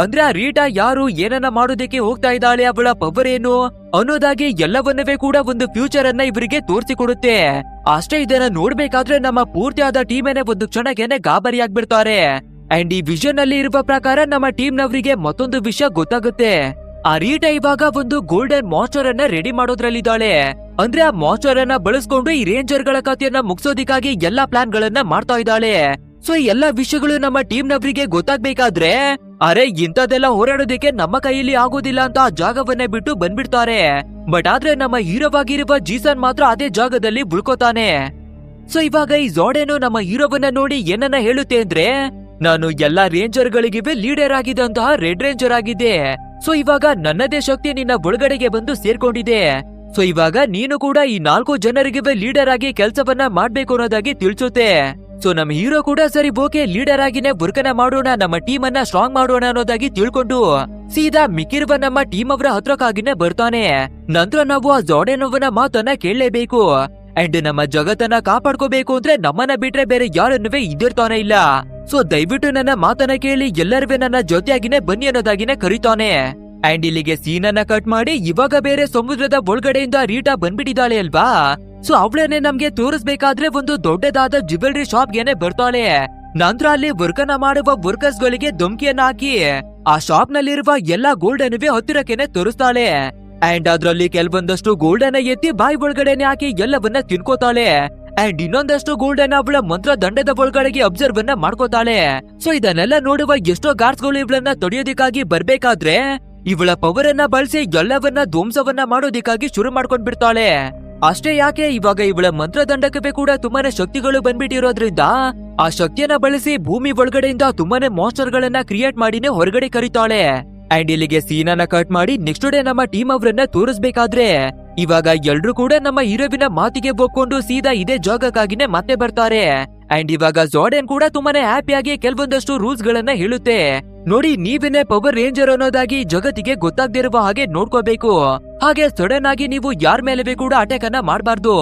ಅಂದ್ರೆ ಆ ರೀಟಾ ಯಾರು, ಏನನ್ನ ಮಾಡೋದಕ್ಕೆ ಹೋಗ್ತಾ ಇದ್ದಾಳೆ, ಅವಳ ಪವರ್ ಏನು ಅನ್ನೋದಾಗಿ ಎಲ್ಲವನ್ನವೇ ಕೂಡ ಒಂದು ಫ್ಯೂಚರ್ ಅನ್ನ ಇವರಿಗೆ ತೋರಿಸಿಕೊಡುತ್ತೆ. ಅಷ್ಟೇ ಇದನ್ನ ನೋಡ್ಬೇಕಾದ್ರೆ ನಮ್ಮ ಪೂರ್ತಿಯಾದ ಟೀಮೇನೆ ಒಂದು ಕ್ಷಣಕ್ಕೇನೆ ಗಾಬರಿ ಆಗ್ಬಿಡ್ತಾರೆ. ಅಂಡ್ ಈ ವಿಷನ್ ಅಲ್ಲಿ ಇರುವ ಪ್ರಕಾರ ನಮ್ಮ ಟೀಮ್ ನವರಿಗೆ ಮತ್ತೊಂದು ವಿಷಯ ಗೊತ್ತಾಗುತ್ತೆ. ಆ ರೀಟಾ ಇವಾಗ ಒಂದು ಗೋಲ್ಡನ್ ಮಾಸ್ಟರ್ ಅನ್ನ ರೆಡಿ ಮಾಡೋದ್ರಲ್ಲಿದ್ದಾಳೆ. ಅಂದ್ರೆ ಆ ಮಾಸ್ಟರ್ ಅನ್ನ ಬಳಸ್ಕೊಂಡು ಈ ರೇಂಜರ್ ಗಳ ಕಥೆಯನ್ನ ಮುಗಿಸೋದಿಕ್ಕಾಗಿ ಎಲ್ಲಾ ಪ್ಲಾನ್ ಗಳನ್ನ ಮಾಡ್ತಾ ಇದ್ದಾಳೆ. ಸೊ ಎಲ್ಲಾ ವಿಷಯಗಳು ನಮ್ಮ ಟೀಮ್ ನವರಿಗೆ ಗೊತ್ತಾಗ್ಬೇಕಾದ್ರೆ ಅರೆ ಇಂಥದೆಲ್ಲ ಹೋರಾಡೋದಿಕ್ಕೆ ನಮ್ಮ ಕೈಯಲ್ಲಿ ಆಗೋದಿಲ್ಲ ಅಂತ ಆ ಜಾಗವನ್ನೇ ಬಿಟ್ಟು ಬಂದ್ಬಿಡ್ತಾರೆ. ಬಟ್ ಆದ್ರೆ ನಮ್ಮ ಹೀರೋವಾಗಿರುವ ಜೀಸನ್ ಮಾತ್ರ ಅದೇ ಜಾಗದಲ್ಲಿ ಉಳ್ಕೋತಾನೆ. ಸೊ ಇವಾಗ ಈ ಜೋಡೆನು ನಮ್ಮ ಹೀರೋವನ್ನ ನೋಡಿ ಏನನ್ನ ಹೇಳುತ್ತೆ ಅಂದ್ರೆ, ನಾನು ಎಲ್ಲಾ ರೇಂಜರ್ ಗಳಿಗಿವೆ ಲೀಡರ್ ಆಗಿದ್ದಂತಹ ರೆಡ್ ರೇಂಜರ್ ಆಗಿದ್ದೆ. ಸೊ ಇವಾಗ ನನ್ನದೇ ಶಕ್ತಿ ನಿನ್ನ ಒಳಗಡೆಗೆ ಬಂದು ಸೇರ್ಕೊಂಡಿದೆ. ಸೊ ಇವಾಗ ನೀನು ಕೂಡ ಈ 4 ಜನರಿಗೆ ಲೀಡರ್ ಆಗಿ ಕೆಲ್ಸವನ್ನ ಮಾಡ್ಬೇಕು ಅನ್ನೋದಾಗಿ ತಿಳಿಸುತ್ತೆ. ಸೊ ನಮ್ಮ ಹೀರೋ ಕೂಡ ಸರಿ ಓಕೆ ಲೀಡರ್ ಆಗಿನೇ ವರ್ಕನ ಮಾಡೋಣ, ನಮ್ಮ ಟೀಮ್ ಅನ್ನ ಸ್ಟ್ರಾಂಗ್ ಮಾಡೋಣ ಅನ್ನೋದಾಗಿ ತಿಳ್ಕೊಂಡು ಸೀದಾ ಮಿಕ್ಕಿರುವ ನಮ್ಮ ಟೀಮ್ ಅವರ ಹತ್ರಕ್ಕಾಗಿನೇ ಬರ್ತಾನೆ. ನಂತರ ನಾವು ಆ ಜಾರ್ಡನ್ ಮಾತನ್ನ ಕೇಳಲೇಬೇಕು. ಅಂಡ್ ನಮ್ಮ ಜಗತ್ತನ್ನ ಕಾಪಾಡ್ಕೋಬೇಕು ಅಂದ್ರೆ ನಮ್ಮನ್ನ ಬಿಟ್ರೆ ಬೇರೆ ಯಾರನ್ನುವೇ ಇದಿರ್ತಾನೆ ಇಲ್ಲ. ಸೊ ದಯವಿಟ್ಟು ನನ್ನ ಮಾತನ್ನ ಕೇಳಿ ಎಲ್ಲರಿಗೂ ನನ್ನ ಜೊತೆಯಾಗಿನೇ ಬನ್ನಿ ಅನ್ನೋದಾಗಿನೇ ಕರೀತಾನೆ. ಅಂಡ್ ಇಲ್ಲಿಗೆ ಸೀನನ್ನ ಕಟ್ ಮಾಡಿ ಇವಾಗ ಬೇರೆ ಸಮುದ್ರದ ಒಳಗಡೆಯಿಂದ ರೀಟಾ ಬಂದ್ಬಿಟ್ಟಿದ್ದಾಳೆ ಅಲ್ವಾ. ಸೊ ಅವಳನ್ನೇ ನಮ್ಗೆ ತೋರಿಸ್ಬೇಕಾದ್ರೆ ಒಂದು ದೊಡ್ಡದಾದ ಜ್ಯುವೆಲ್ರಿ ಶಾಪ್ಗೆನೆ ಬರ್ತಾಳೆ. ನಂತರ ಅಲ್ಲಿ ವರ್ಕನ ಮಾಡುವ ವರ್ಕರ್ಸ್ ಗಳಿಗೆ ಧಮ್ಕಿಯನ್ನ ಹಾಕಿ ಆ ಶಾಪ್ ನಲ್ಲಿರುವ ಎಲ್ಲಾ ಗೋಲ್ಡ್ ಅನ್ನುವೆ ಹತ್ತಿರಕ್ಕೆನೆ ತೋರಿಸ್ತಾಳೆ. ಅಂಡ್ ಅದ್ರಲ್ಲಿ ಕೆಲವೊಂದಷ್ಟು ಗೋಲ್ಡ್ ಅನ್ನ ಎತ್ತಿ ಬಾಯಿ ಒಳಗಡೆನೆ ಹಾಕಿ ಎಲ್ಲವನ್ನ ತಿನ್ಕೋತಾಳೆ. ಅಂಡ್ ಇನ್ನೊಂದಷ್ಟು ಗೋಲ್ಡ್ ಅನ್ನ ಅವಳ ಮಂತ್ರ ದಂಡದ ಒಳಗಡೆಗೆ ಅಬ್ಸರ್ವ್ ಅನ್ನ ಮಾಡ್ಕೋತಾಳೆ. ಸೊ ಇದನ್ನೆಲ್ಲ ನೋಡುವ ಎಷ್ಟೋ ಗಾರ್ಡ್ಸ್ ಗಳು ಇವಳನ್ನ ತಡೆಯೋದಿಕ್ಕಾಗಿ ಬರ್ಬೇಕಾದ್ರೆ ಇವಳ ಪವರ್ ಅನ್ನ ಬಳಸಿ ಎಲ್ಲವನ್ನ ಧ್ವಂಸವನ್ನ ಮಾಡೋದಿಕ್ಕಾಗಿ ಶುರು ಮಾಡ್ಕೊಂಡ್ ಬಿಡ್ತಾಳೆ. ಅಷ್ಟೇ ಯಾಕೆ ಇವಾಗ ಇವಳ ಮಂತ್ರದಂಡಕ್ಕೆ ಕೂಡ ತುಂಬಾನೇ ಶಕ್ತಿಗಳು ಬಂದ್ಬಿಟ್ಟಿರೋದ್ರಿಂದ ಆ ಶಕ್ತಿಯನ್ನ ಬಳಸಿ ಭೂಮಿ ಒಳಗಡೆಯಿಂದ ತುಂಬಾನೇ ಮಾನ್ಸ್ಟರ್ ಗಳನ್ನ ಕ್ರಿಯೇಟ್ ಮಾಡಿನೇ ಹೊರಗಡೆ ಕರೀತಾಳೆ. ಅಂಡ್ ಇಲ್ಲಿಗೆ ಸೀನನ್ನ ಕಟ್ ಮಾಡಿ ನೆಕ್ಸ್ಟ್ ಡೇ ನಮ್ಮ ಟೀಮ್ ಅವರನ್ನ ತೋರಿಸ್ಬೇಕಾದ್ರೆ ಇವಾಗ ಎಲ್ರು ಕೂಡ ನಮ್ಮ ಹೀರೋವಿನ ಮಾತಿಗೆ ಒಪ್ಕೊಂಡು ಸೀದಾ ಇದೇ ಜಾಗಕ್ಕಾಗಿನೇ ಮತ್ತೆ ಬರ್ತಾರೆ. ಅಂಡ್ ಇವಾಗ ಜಾರ್ಡನ್ ಕೂಡ ತುಂಬಾನೇ ಹ್ಯಾಪಿಯಾಗಿ ಕೆಲವೊಂದಷ್ಟು ರೂಲ್ಸ್ ಗಳನ್ನ ಹೇಳುತ್ತೆ. ನೋಡಿ, ನೀವೇನೆ ಪವರ್ ರೇಂಜರ್ ಅನ್ನೋದಾಗಿ ಜಗತ್ತಿಗೆ ಗೊತ್ತಾಗದಿರುವ ಹಾಗೆ ನೋಡ್ಕೋಬೇಕು. ಹಾಗೆ ಸಡನ್ ಆಗಿ ನೀವು ಯಾರ ಮೇಲೆ ಕೂಡ ಅಟ್ಯಾಕ್ ಅನ್ನ ಮಾಡಬಾರ್ದು.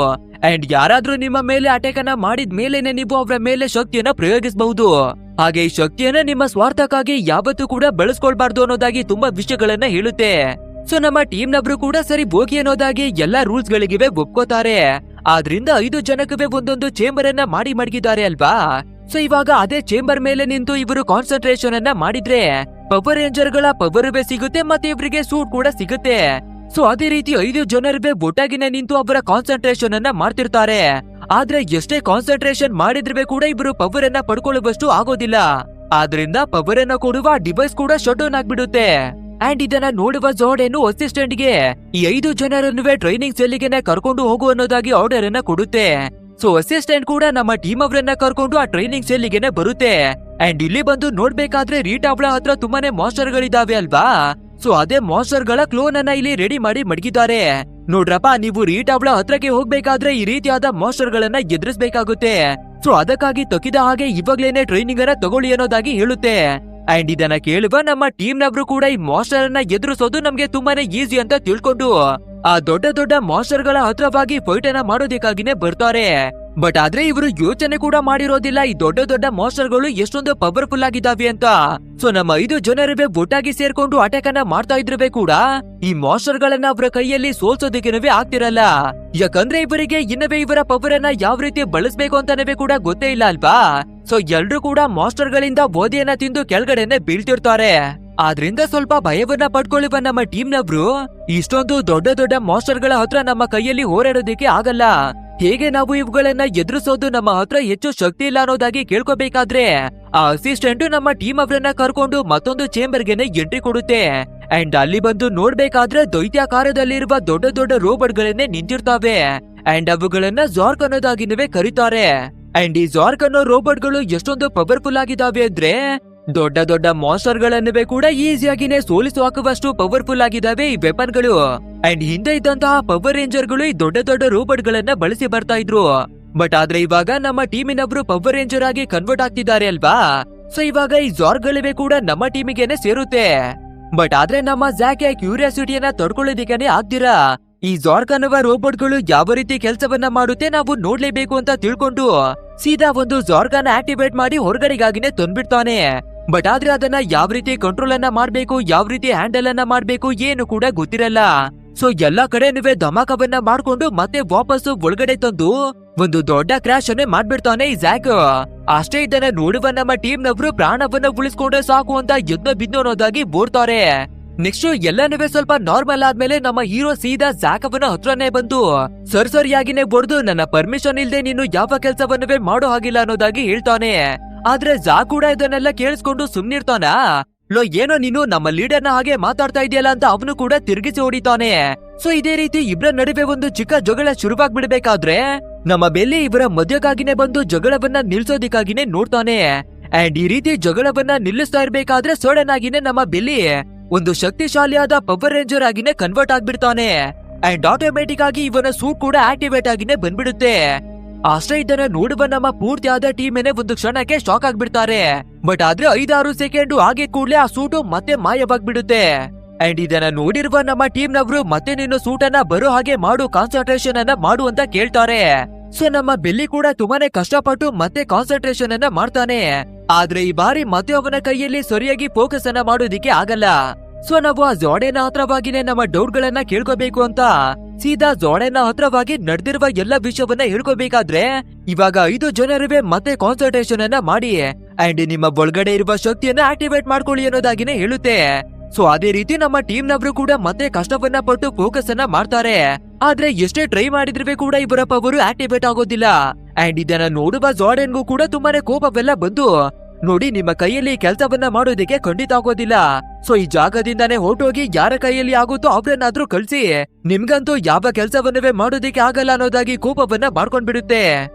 ಅಂಡ್ ಯಾರಾದ್ರೂ ನಿಮ್ಮ ಮೇಲೆ ಅಟ್ಯಾಕ್ ಅನ್ನ ಮಾಡಿದ ಮೇಲೆನೆ ನೀವು ಅವರ ಮೇಲೆ ಶಕ್ತಿಯನ್ನ ಪ್ರಯೋಗಿಸಬಹುದು. ಹಾಗೆ ಈ ಶಕ್ತಿಯನ್ನ ನಿಮ್ಮ ಸ್ವಾರ್ಥಕ್ಕಾಗಿ ಯಾವತ್ತೂ ಕೂಡ ಬಳಸ್ಕೊಳ್ಬಾರ್ದು ಅನ್ನೋದಾಗಿ ತುಂಬಾ ವಿಷಯಗಳನ್ನ ಹೇಳುತ್ತೆ. ಸೊ ನಮ್ಮ ಟೀಮ್ ನವರು ಕೂಡ ಸರಿ ಬೋಗಿ ಅನ್ನೋದಾಗಿ ಎಲ್ಲಾ ರೂಲ್ಸ್ ಗಳಿಗಿವೆ ಒಪ್ಕೋತಾರೆ. ಆದ್ರಿಂದ 5 ಜನಕ್ಕೆ ಒಂದೊಂದು ಚೇಂಬರ್ ಅನ್ನ ಮಾಡಿ ಮಡಗಿದ್ದಾರೆ ಅಲ್ವಾ. ಸೊ ಇವಾಗ ಅದೇ ಚೇಂಬರ್ ಮೇಲೆ ನಿಂತು ಇವರು ಕಾನ್ಸಂಟ್ರೇಷನ್ ಅನ್ನ ಮಾಡಿದ್ರೆ ಪವರ್ ರೇಂಜರ್ ಗಳ ಪವರ್ ಸಿಗುತ್ತೆ, ಮತ್ತೆ ಇವರಿಗೆ ಸೂಟ್ ಕೂಡ ಸಿಗುತ್ತೆ. ಸೊ ಅದೇ ರೀತಿ 5 ಜನರಿಗೆ ಒಟ್ಟಾಗಿನೇ ನಿಂತು ಅವರ ಕಾನ್ಸಂಟ್ರೇಷನ್ ಅನ್ನ ಮಾಡ್ತಿರ್ತಾರೆ. ಆದ್ರೆ ಎಷ್ಟೇ ಕಾನ್ಸಂಟ್ರೇಷನ್ ಮಾಡಿದ್ರೆ ಕೂಡ ಇವರು ಪವರ್ ಅನ್ನ ಪಡ್ಕೊಳ್ಳುವಷ್ಟು ಆಗೋದಿಲ್ಲ. ಆದ್ರಿಂದ ಪವರ್ ಅನ್ನ ಕೊಡುವ ಡಿವೈಸ್ ಕೂಡ ಶಟ್ ಡೌನ್ ಆಗ್ಬಿಡುತ್ತೆ. ಅಂಡ್ ಇದನ್ನ ನೋಡುವ ಜಾರ್ಡನ್ ಅಸಿಸ್ಟೆಂಟ್ ಗೆ ಈ 5 ಜನರನ್ನು ಟ್ರೈನಿಂಗ್ ಸೆಲ್ಲಿಗೆ ಕರ್ಕೊಂಡು ಹೋಗು ಅನ್ನೋದಾಗಿ ಆರ್ಡರ್ ಅನ್ನ ಕೊಡುತ್ತೆ. ಸೊ ಅಸಿಸ್ಟೆಂಟ್ ಕೂಡ ನಮ್ಮ ಟೀಮ್ ಅವರನ್ನ ಕರ್ಕೊಂಡು ಆ ಟ್ರೈನಿಂಗ್ ಸೆಲ್ಲಿಗೆ ಬರುತ್ತೆ. ಅಂಡ್ ಇಲ್ಲಿ ಬಂದು ನೋಡ್ಬೇಕಾದ್ರೆ ರೀಟಾ ಅವಳ ಹತ್ರ ತುಂಬಾನೇ ಮಾಸ್ಟರ್ ಗಳಿದಾವೆ ಅಲ್ವಾ. ಸೊ ಅದೇ ಮಾಸ್ಟರ್ ಗಳ ಕ್ಲೋನ್ ಅನ್ನ ಇಲ್ಲಿ ರೆಡಿ ಮಾಡಿ ಮಡಗಿದ್ದಾರೆ. ನೋಡ್ರಪ್ಪ, ನೀವು ರೀಟಾ ಅವಳ ಹತ್ರಕ್ಕೆ ಹೋಗ್ಬೇಕಾದ್ರೆ ಈ ರೀತಿಯಾದ ಮಾಸ್ಟರ್ ಗಳನ್ನ ಎದುರಿಸಬೇಕಾಗುತ್ತೆ. ಸೊ ಅದಕ್ಕಾಗಿ ತಕ್ಕಿದ ಹಾಗೆ ಇವಾಗ್ಲೇನೆ ಟ್ರೈನಿಂಗ್ ಅನ್ನ ತಗೊಳ್ಳಿ ಅನ್ನೋದಾಗಿ ಹೇಳುತ್ತೆ. ಅಂಡ್ ಇದನ್ನ ಕೇಳುವ ನಮ್ಮ ಟೀಮ್ ನವರು ಕೂಡ ಈ ಮಾಸ್ಟರ್ ಅನ್ನ ಎದುರಿಸೋದು ನಮ್ಗೆ ತುಂಬಾನೇ ಈಸಿ ಅಂತ ತಿಳ್ಕೊಂಡು ಆ ದೊಡ್ಡ ದೊಡ್ಡ ಮಾಸ್ಟರ್ ಗಳ ಹತ್ರವಾಗಿ ಫೈಟ್ ಅನ್ನ ಮಾಡೋದಕ್ಕಾಗಿನೇ ಬರ್ತಾರೆ. ಬಟ್ ಆದ್ರೆ ಇವರು ಯೋಚನೆ ಕೂಡ ಮಾಡಿರೋದಿಲ್ಲ ಈ ದೊಡ್ಡ ದೊಡ್ಡ ಮಾಸ್ಟರ್ ಗಳು ಎಷ್ಟೊಂದು ಪವರ್ಫುಲ್ ಆಗಿದಾವೆ ಅಂತ. ಸೊ ನಮ್ಮ 5 ಜನರೇ ಒಟ್ಟಾಗಿ ಸೇರ್ಕೊಂಡು ಅಟ್ಯಾಕ್ ಅನ್ನ ಮಾಡ್ತಾ ಇದ್ರೆ ಕೂಡ ಈ ಮಾಸ್ಟರ್ ಗಳನ್ನ ಅವರ ಕೈಯಲ್ಲಿ ಸೋಲ್ಸೋದಕ್ಕೆ ಆಗ್ತಿರಲ್ಲ. ಯಾಕಂದ್ರೆ ಇವರಿಗೆ ಇನ್ನವೇ ಇವರ ಪವರ್ ಅನ್ನ ಯಾವ ರೀತಿ ಬಳಸಬೇಕು ಅಂತಾನವೇ ಕೂಡ ಗೊತ್ತೇ ಇಲ್ಲ ಅಲ್ವಾ. ಸೊ ಎಲ್ರು ಕೂಡ ಮಾಸ್ಟರ್ ಗಳಿಂದ ಬೋಧಿಯನ್ನ ತಿಂದು ಕೆಳಗಡೆನೆ ಬೀಳ್ತಿರ್ತಾರೆ. ಆದ್ರಿಂದ ಸ್ವಲ್ಪ ಭಯವನ್ನ ಪಡ್ಕೊಳ್ಳುವ ನಮ್ಮ ಟೀಮ್ ನವರು ಇಷ್ಟೊಂದು ದೊಡ್ಡ ದೊಡ್ಡ ಮಾಸ್ಟರ್ ಗಳ ಹತ್ರ ನಮ್ಮ ಕೈಯಲ್ಲಿ ಹೋರಾಡೋದಿಕ್ಕೆ ಆಗಲ್ಲ. ಹೇಗೆ ನಾವು ಇವುಗಳನ್ನ ಎದುರಿಸೋದು, ನಮ್ಮ ಹತ್ರ ಹೆಚ್ಚು ಶಕ್ತಿ ಇಲ್ಲ ಅನ್ನೋದಾಗಿ ಕೇಳ್ಕೋಬೇಕಾದ್ರೆ ಆ ಅಸಿಸ್ಟೆಂಟ್ ನಮ್ಮ ಟೀಮ್ ಅವರನ್ನ ಕರ್ಕೊಂಡು ಮತ್ತೊಂದು ಚೇಂಬರ್ ಗೆನೆ ಎಂಟ್ರಿ ಕೊಡುತ್ತೆ. ಅಂಡ್ ಅಲ್ಲಿ ಬಂದು ನೋಡ್ಬೇಕಾದ್ರೆ ದೈತ್ಯಾಕಾರದಲ್ಲಿರುವ ದೊಡ್ಡ ದೊಡ್ಡ ರೋಬೋಟ್ ಗಳನ್ನೇ ನಿಂತಿರ್ತಾವೆ. ಅಂಡ್ ಅವುಗಳನ್ನ ಜಾರ್ಕ್ ಅನ್ನೋದಾಗಿನವೇ ಕರೀತಾರೆ. ಅಂಡ್ ಈ ಜಾರ್ಕ್ ಅನ್ನೋ ರೋಬೋಟ್ ಗಳು ಎಷ್ಟೊಂದು ಪವರ್ಫುಲ್ ಆಗಿದಾವೆ ಅಂದ್ರೆ ದೊಡ್ಡ ದೊಡ್ಡ ಮಾನ್ಸ್ಟರ್ ಗಳನ್ನುವೆ ಕೂಡ ಈಸಿಯಾಗಿನೇ ಸೋಲಿಸಿ ಹಾಕುವಷ್ಟು ಪವರ್ಫುಲ್ ಆಗಿದಾವೆ ಈ ವೆಪನ್ ಗಳು. ಅಂಡ್ ಹಿಂದೆ ಇದ್ದಂತಹ ಪವರ್ ರೇಂಜರ್ ಗಳು ಈ ದೊಡ್ಡ ದೊಡ್ಡ ರೋಬೋಟ್ ಗಳನ್ನ ಬಳಸಿ ಬರ್ತಾ ಇದ್ರು. ಬಟ್ ಆದ್ರೆ ಇವಾಗ ನಮ್ಮ ಟೀಮಿನವರು ಪವರ್ ರೇಂಜರ್ ಆಗಿ ಕನ್ವರ್ಟ್ ಆಗ್ತಿದ್ದಾರೆ ಅಲ್ವಾ. ಸೊ ಇವಾಗ ಈ ಜಾರ್ಕ್ ಗಳಿವೆ ಕೂಡ ನಮ್ಮ ಟೀಮಿಗೆನೆ ಸೇರುತ್ತೆ. ಬಟ್ ಆದ್ರೆ ನಮ್ಮ ಜಾಕ್ ಕ್ಯೂರಿಯಾಸಿಟಿಯನ್ನ ತಡ್ಕೊಳ್ಳೋದಿಕ್ಕೇನೆ ಆಗ್ದಿರಾ ಈ ಜಾರ್ಕ್ ಅನ್ನುವ ರೋಬೋಟ್ ಗಳು ಯಾವ ರೀತಿ ಕೆಲಸವನ್ನ ಮಾಡುತ್ತೆ ನಾವು ನೋಡ್ಲೇಬೇಕು ಅಂತ ತಿಳ್ಕೊಂಡು ಸೀದಾ ಒಂದು ಜಾರ್ಕ್ ಅನ್ನ ಆಕ್ಟಿವೇಟ್ ಮಾಡಿ ಹೊರಗಡೆಗಾಗಿನೇ ತಂದ್ಬಿಡ್ತಾನೆ. ಬಟ್ ಆದ್ರೆ ಅದನ್ನ ಯಾವ ರೀತಿ ಕಂಟ್ರೋಲ್ ಅನ್ನ ಮಾಡ್ಬೇಕು, ಯಾವ ರೀತಿ ಹ್ಯಾಂಡಲ್ ಅನ್ನ ಮಾಡ್ಬೇಕು ಏನು ಕೂಡ ಗೊತ್ತಿರಲ್ಲ. ಸೊ ಎಲ್ಲಾ ಕಡೆನುವೆ ಧಮಾಕವನ್ನ ಮಾಡ್ಕೊಂಡು ಮತ್ತೆ ವಾಪಸ್ ಒಳಗಡೆ ತಂದು ಒಂದು ದೊಡ್ಡ ಕ್ರಾಶ್ ಅನ್ನೇ ಮಾಡ್ಬಿಡ್ತಾನೆ ಈ ಜಾಕ್. ಅಷ್ಟೇ ಇದನ್ನ ನೋಡುವ ನಮ್ಮ ಟೀಮ್ ನವರು ಪ್ರಾಣವನ್ನ ಉಳಿಸ್ಕೊಂಡ್ರೆ ಸಾಕು ಅಂತ ಎದ್ದ ಬಿದ್ದು ಅನ್ನೋದಾಗಿ ಬೋರ್ತಾರೆ. ನೆಕ್ಸ್ಟ್ ಎಲ್ಲನೂ ಸ್ವಲ್ಪ ನಾರ್ಮಲ್ ಆದ್ಮೇಲೆ ನಮ್ಮ ಹೀರೋ ಸೀದಾ ಜಾಕ್ ಅವನ ಹತ್ರನೇ ಬಂದು ಸರಿಯಾಗಿನೇ ಬಡ್ದು ನನ್ನ ಪರ್ಮಿಷನ್ ಇಲ್ದೆ ನೀನು ಯಾವ ಕೆಲ್ಸವನ್ನುವೇ ಮಾಡೋ ಹಾಗಿಲ್ಲ ಅನ್ನೋದಾಗಿ ಹೇಳ್ತಾನೆ. ಆದ್ರೆ ಜಾಕ್ ಕೂಡ ಇದನ್ನೆಲ್ಲ ಕೇಳಿಸ್ಕೊಂಡು ಸುಮ್ನಿರ್ತಾನ. ಲೋ, ಏನೋ ನೀನು ನಮ್ಮ ಲೀಡರ್ನ ಹಾಗೆ ಮಾತಾಡ್ತಾ ಇದೆಯಲ್ಲ ಅಂತ ಅವನು ಕೂಡ ತಿರುಗಿಸಿ ಹೊಡಿತಾನೆ. ಸೊ ಇದೇ ರೀತಿ ಇಬ್ಬರ ನಡುವೆ ಒಂದು ಚಿಕ್ಕ ಜಗಳ ಶುರುವಾಗ್ಬಿಡ್ಬೇಕಾದ್ರೆ ನಮ್ಮ ಬೆಲ್ಲಿ ಇವರ ಮಧ್ಯಕ್ಕಾಗಿನೇ ಬಂದು ಜಗಳವನ್ನ ನಿಲ್ಸೋದಿಕ್ಕಾಗಿನೇ ನೋಡ್ತಾನೆ. ಅಂಡ್ ಈ ರೀತಿ ಜಗಳವನ್ನ ನಿಲ್ಲಿಸ್ತಾ ಇರ್ಬೇಕಾದ್ರೆ ಸಡನ್ ಆಗಿನೇ ನಮ್ಮ ಬೆಲ್ಲಿ ಒಂದು ಶಕ್ತಿಶಾಲಿಯಾದ ಪವರ್ ರೇಂಜರ್ ಆಗಿನೇ ಕನ್ವರ್ಟ್ ಆಗ್ಬಿಡ್ತಾನೆ. ಅಂಡ್ ಆಟೋಮೆಟಿಕ್ ಆಗಿ ಇವನ ಸೂಟ್ ಕೂಡ ಆಕ್ಟಿವೇಟ್ ಆಗಿನೇ ಬಂದ್ಬಿಡುತ್ತೆ. ಅಷ್ಟೇ ಇದನ್ನ ನೋಡುವ ನಮ್ಮ ಪೂರ್ತಿ ಆದ ಟೀಮೇನೆ ಒಂದು ಕ್ಷಣಕ್ಕೆ ಶಾಕ್ ಆಗ್ಬಿಡ್ತಾರೆ. ಬಟ್ ಆದ್ರೆ 5-6 ಸೆಕೆಂಡ್ ಆಗಿ ಕೂಡಲೇ ಆ ಸೂಟು ಮತ್ತೆ ಮಾಯವಾಗ್ಬಿಡುತ್ತೆ. ಅಂಡ್ ಇದನ್ನ ನೋಡಿರುವ ನಮ್ಮ ಟೀಮ್ ನವರು ಮತ್ತೆ ನಿನ್ನ ಸೂಟ್ ಅನ್ನ ಬರೋ ಹಾಗೆ ಮಾಡು, ಕಾನ್ಸಂಟ್ರೇಷನ್ ಅನ್ನ ಮಾಡು ಅಂತ ಕೇಳ್ತಾರೆ. ಸೊ ನಮ್ಮ ಬೆಲ್ಲಿ ಕೂಡ ತುಂಬಾನೇ ಕಷ್ಟಪಟ್ಟು ಮತ್ತೆ ಕಾನ್ಸಂಟ್ರೇಷನ್ ಅನ್ನ ಮಾಡ್ತಾನೆ. ಆದ್ರೆ ಈ ಬಾರಿ ಮತ್ತೆ ಅವನ ಕೈಯಲ್ಲಿ ಸರಿಯಾಗಿ ಫೋಕಸ್ ಅನ್ನ ಮಾಡೋದಿಕ್ಕೆ ಆಗಲ್ಲ. ಸೊ ನಾವು ಆ ಜೋಡೆನ ಹತ್ರವಾಗಿನೇ ನಮ್ಮ ಡೌಟ್ ಗಳನ್ನ ಕೇಳ್ಕೋಬೇಕು ಅಂತ ಸೀದಾ ಜೋಡೆನ ಹತ್ರವಾಗಿ ನಡೆದಿರುವ ಎಲ್ಲ ವಿಷಯವನ್ನ ಹೇಳ್ಕೋಬೇಕಾದ್ರೆ ಇವಾಗ 5 ಜನರುವೆ ಮತ್ತೆ ಕಾನ್ಸಂಟ್ರೇಷನ್ ಅನ್ನ ಮಾಡಿ ಅಂಡ್ ನಿಮ್ಮ ಒಳಗಡೆ ಇರುವ ಶಕ್ತಿಯನ್ನ ಆಕ್ಟಿವೇಟ್ ಮಾಡ್ಕೊಳ್ಳಿ ಅನ್ನೋದಾಗಿನೇ ಹೇಳುತ್ತೆ. ಸೊ ಅದೇ ರೀತಿ ನಮ್ಮ ಟೀಮ್ ನವರು ಕೂಡ ಮತ್ತೆ ಕಷ್ಟವನ್ನ ಪಟ್ಟು ಫೋಕಸ್ ಅನ್ನ ಮಾಡ್ತಾರೆ. ಆದ್ರೆ ಎಷ್ಟೇ ಟ್ರೈ ಮಾಡಿದ್ರೆ ಕೂಡ ಇವರ ಪವರ್ ಆಕ್ಟಿವೇಟ್ ಆಗೋದಿಲ್ಲ. ಅಂಡ್ ಇದನ್ನ ನೋಡುವ ಜಾರ್ಡನ್ಗೂ ಕೂಡ ತುಂಬಾನೇ ಕೋಪವೆಲ್ಲ ಬಂದು, ನೋಡಿ ನಿಮ್ಮ ಕೈಯಲ್ಲಿ ಕೆಲಸವನ್ನ ಮಾಡೋದಕ್ಕೆ ಖಂಡಿತ ಆಗೋದಿಲ್ಲ. ಸೊ ಈ ಜಾಗದಿಂದಾನೇ ಹೊರಟೋಗಿ ಯಾರ ಕೈಯಲ್ಲಿ ಆಗುತ್ತೋ ಅವ್ರನ್ನಾದ್ರೂ ಕಳ್ಸಿ, ನಿಮ್ಗಂತೂ ಯಾವ ಕೆಲಸವನ್ನವೇ ಮಾಡೋದಕ್ಕೆ ಆಗಲ್ಲ ಅನ್ನೋದಾಗಿ ಕೋಪವನ್ನ ಮಾಡ್ಕೊಂಡ್ಬಿಡುತ್ತೆ.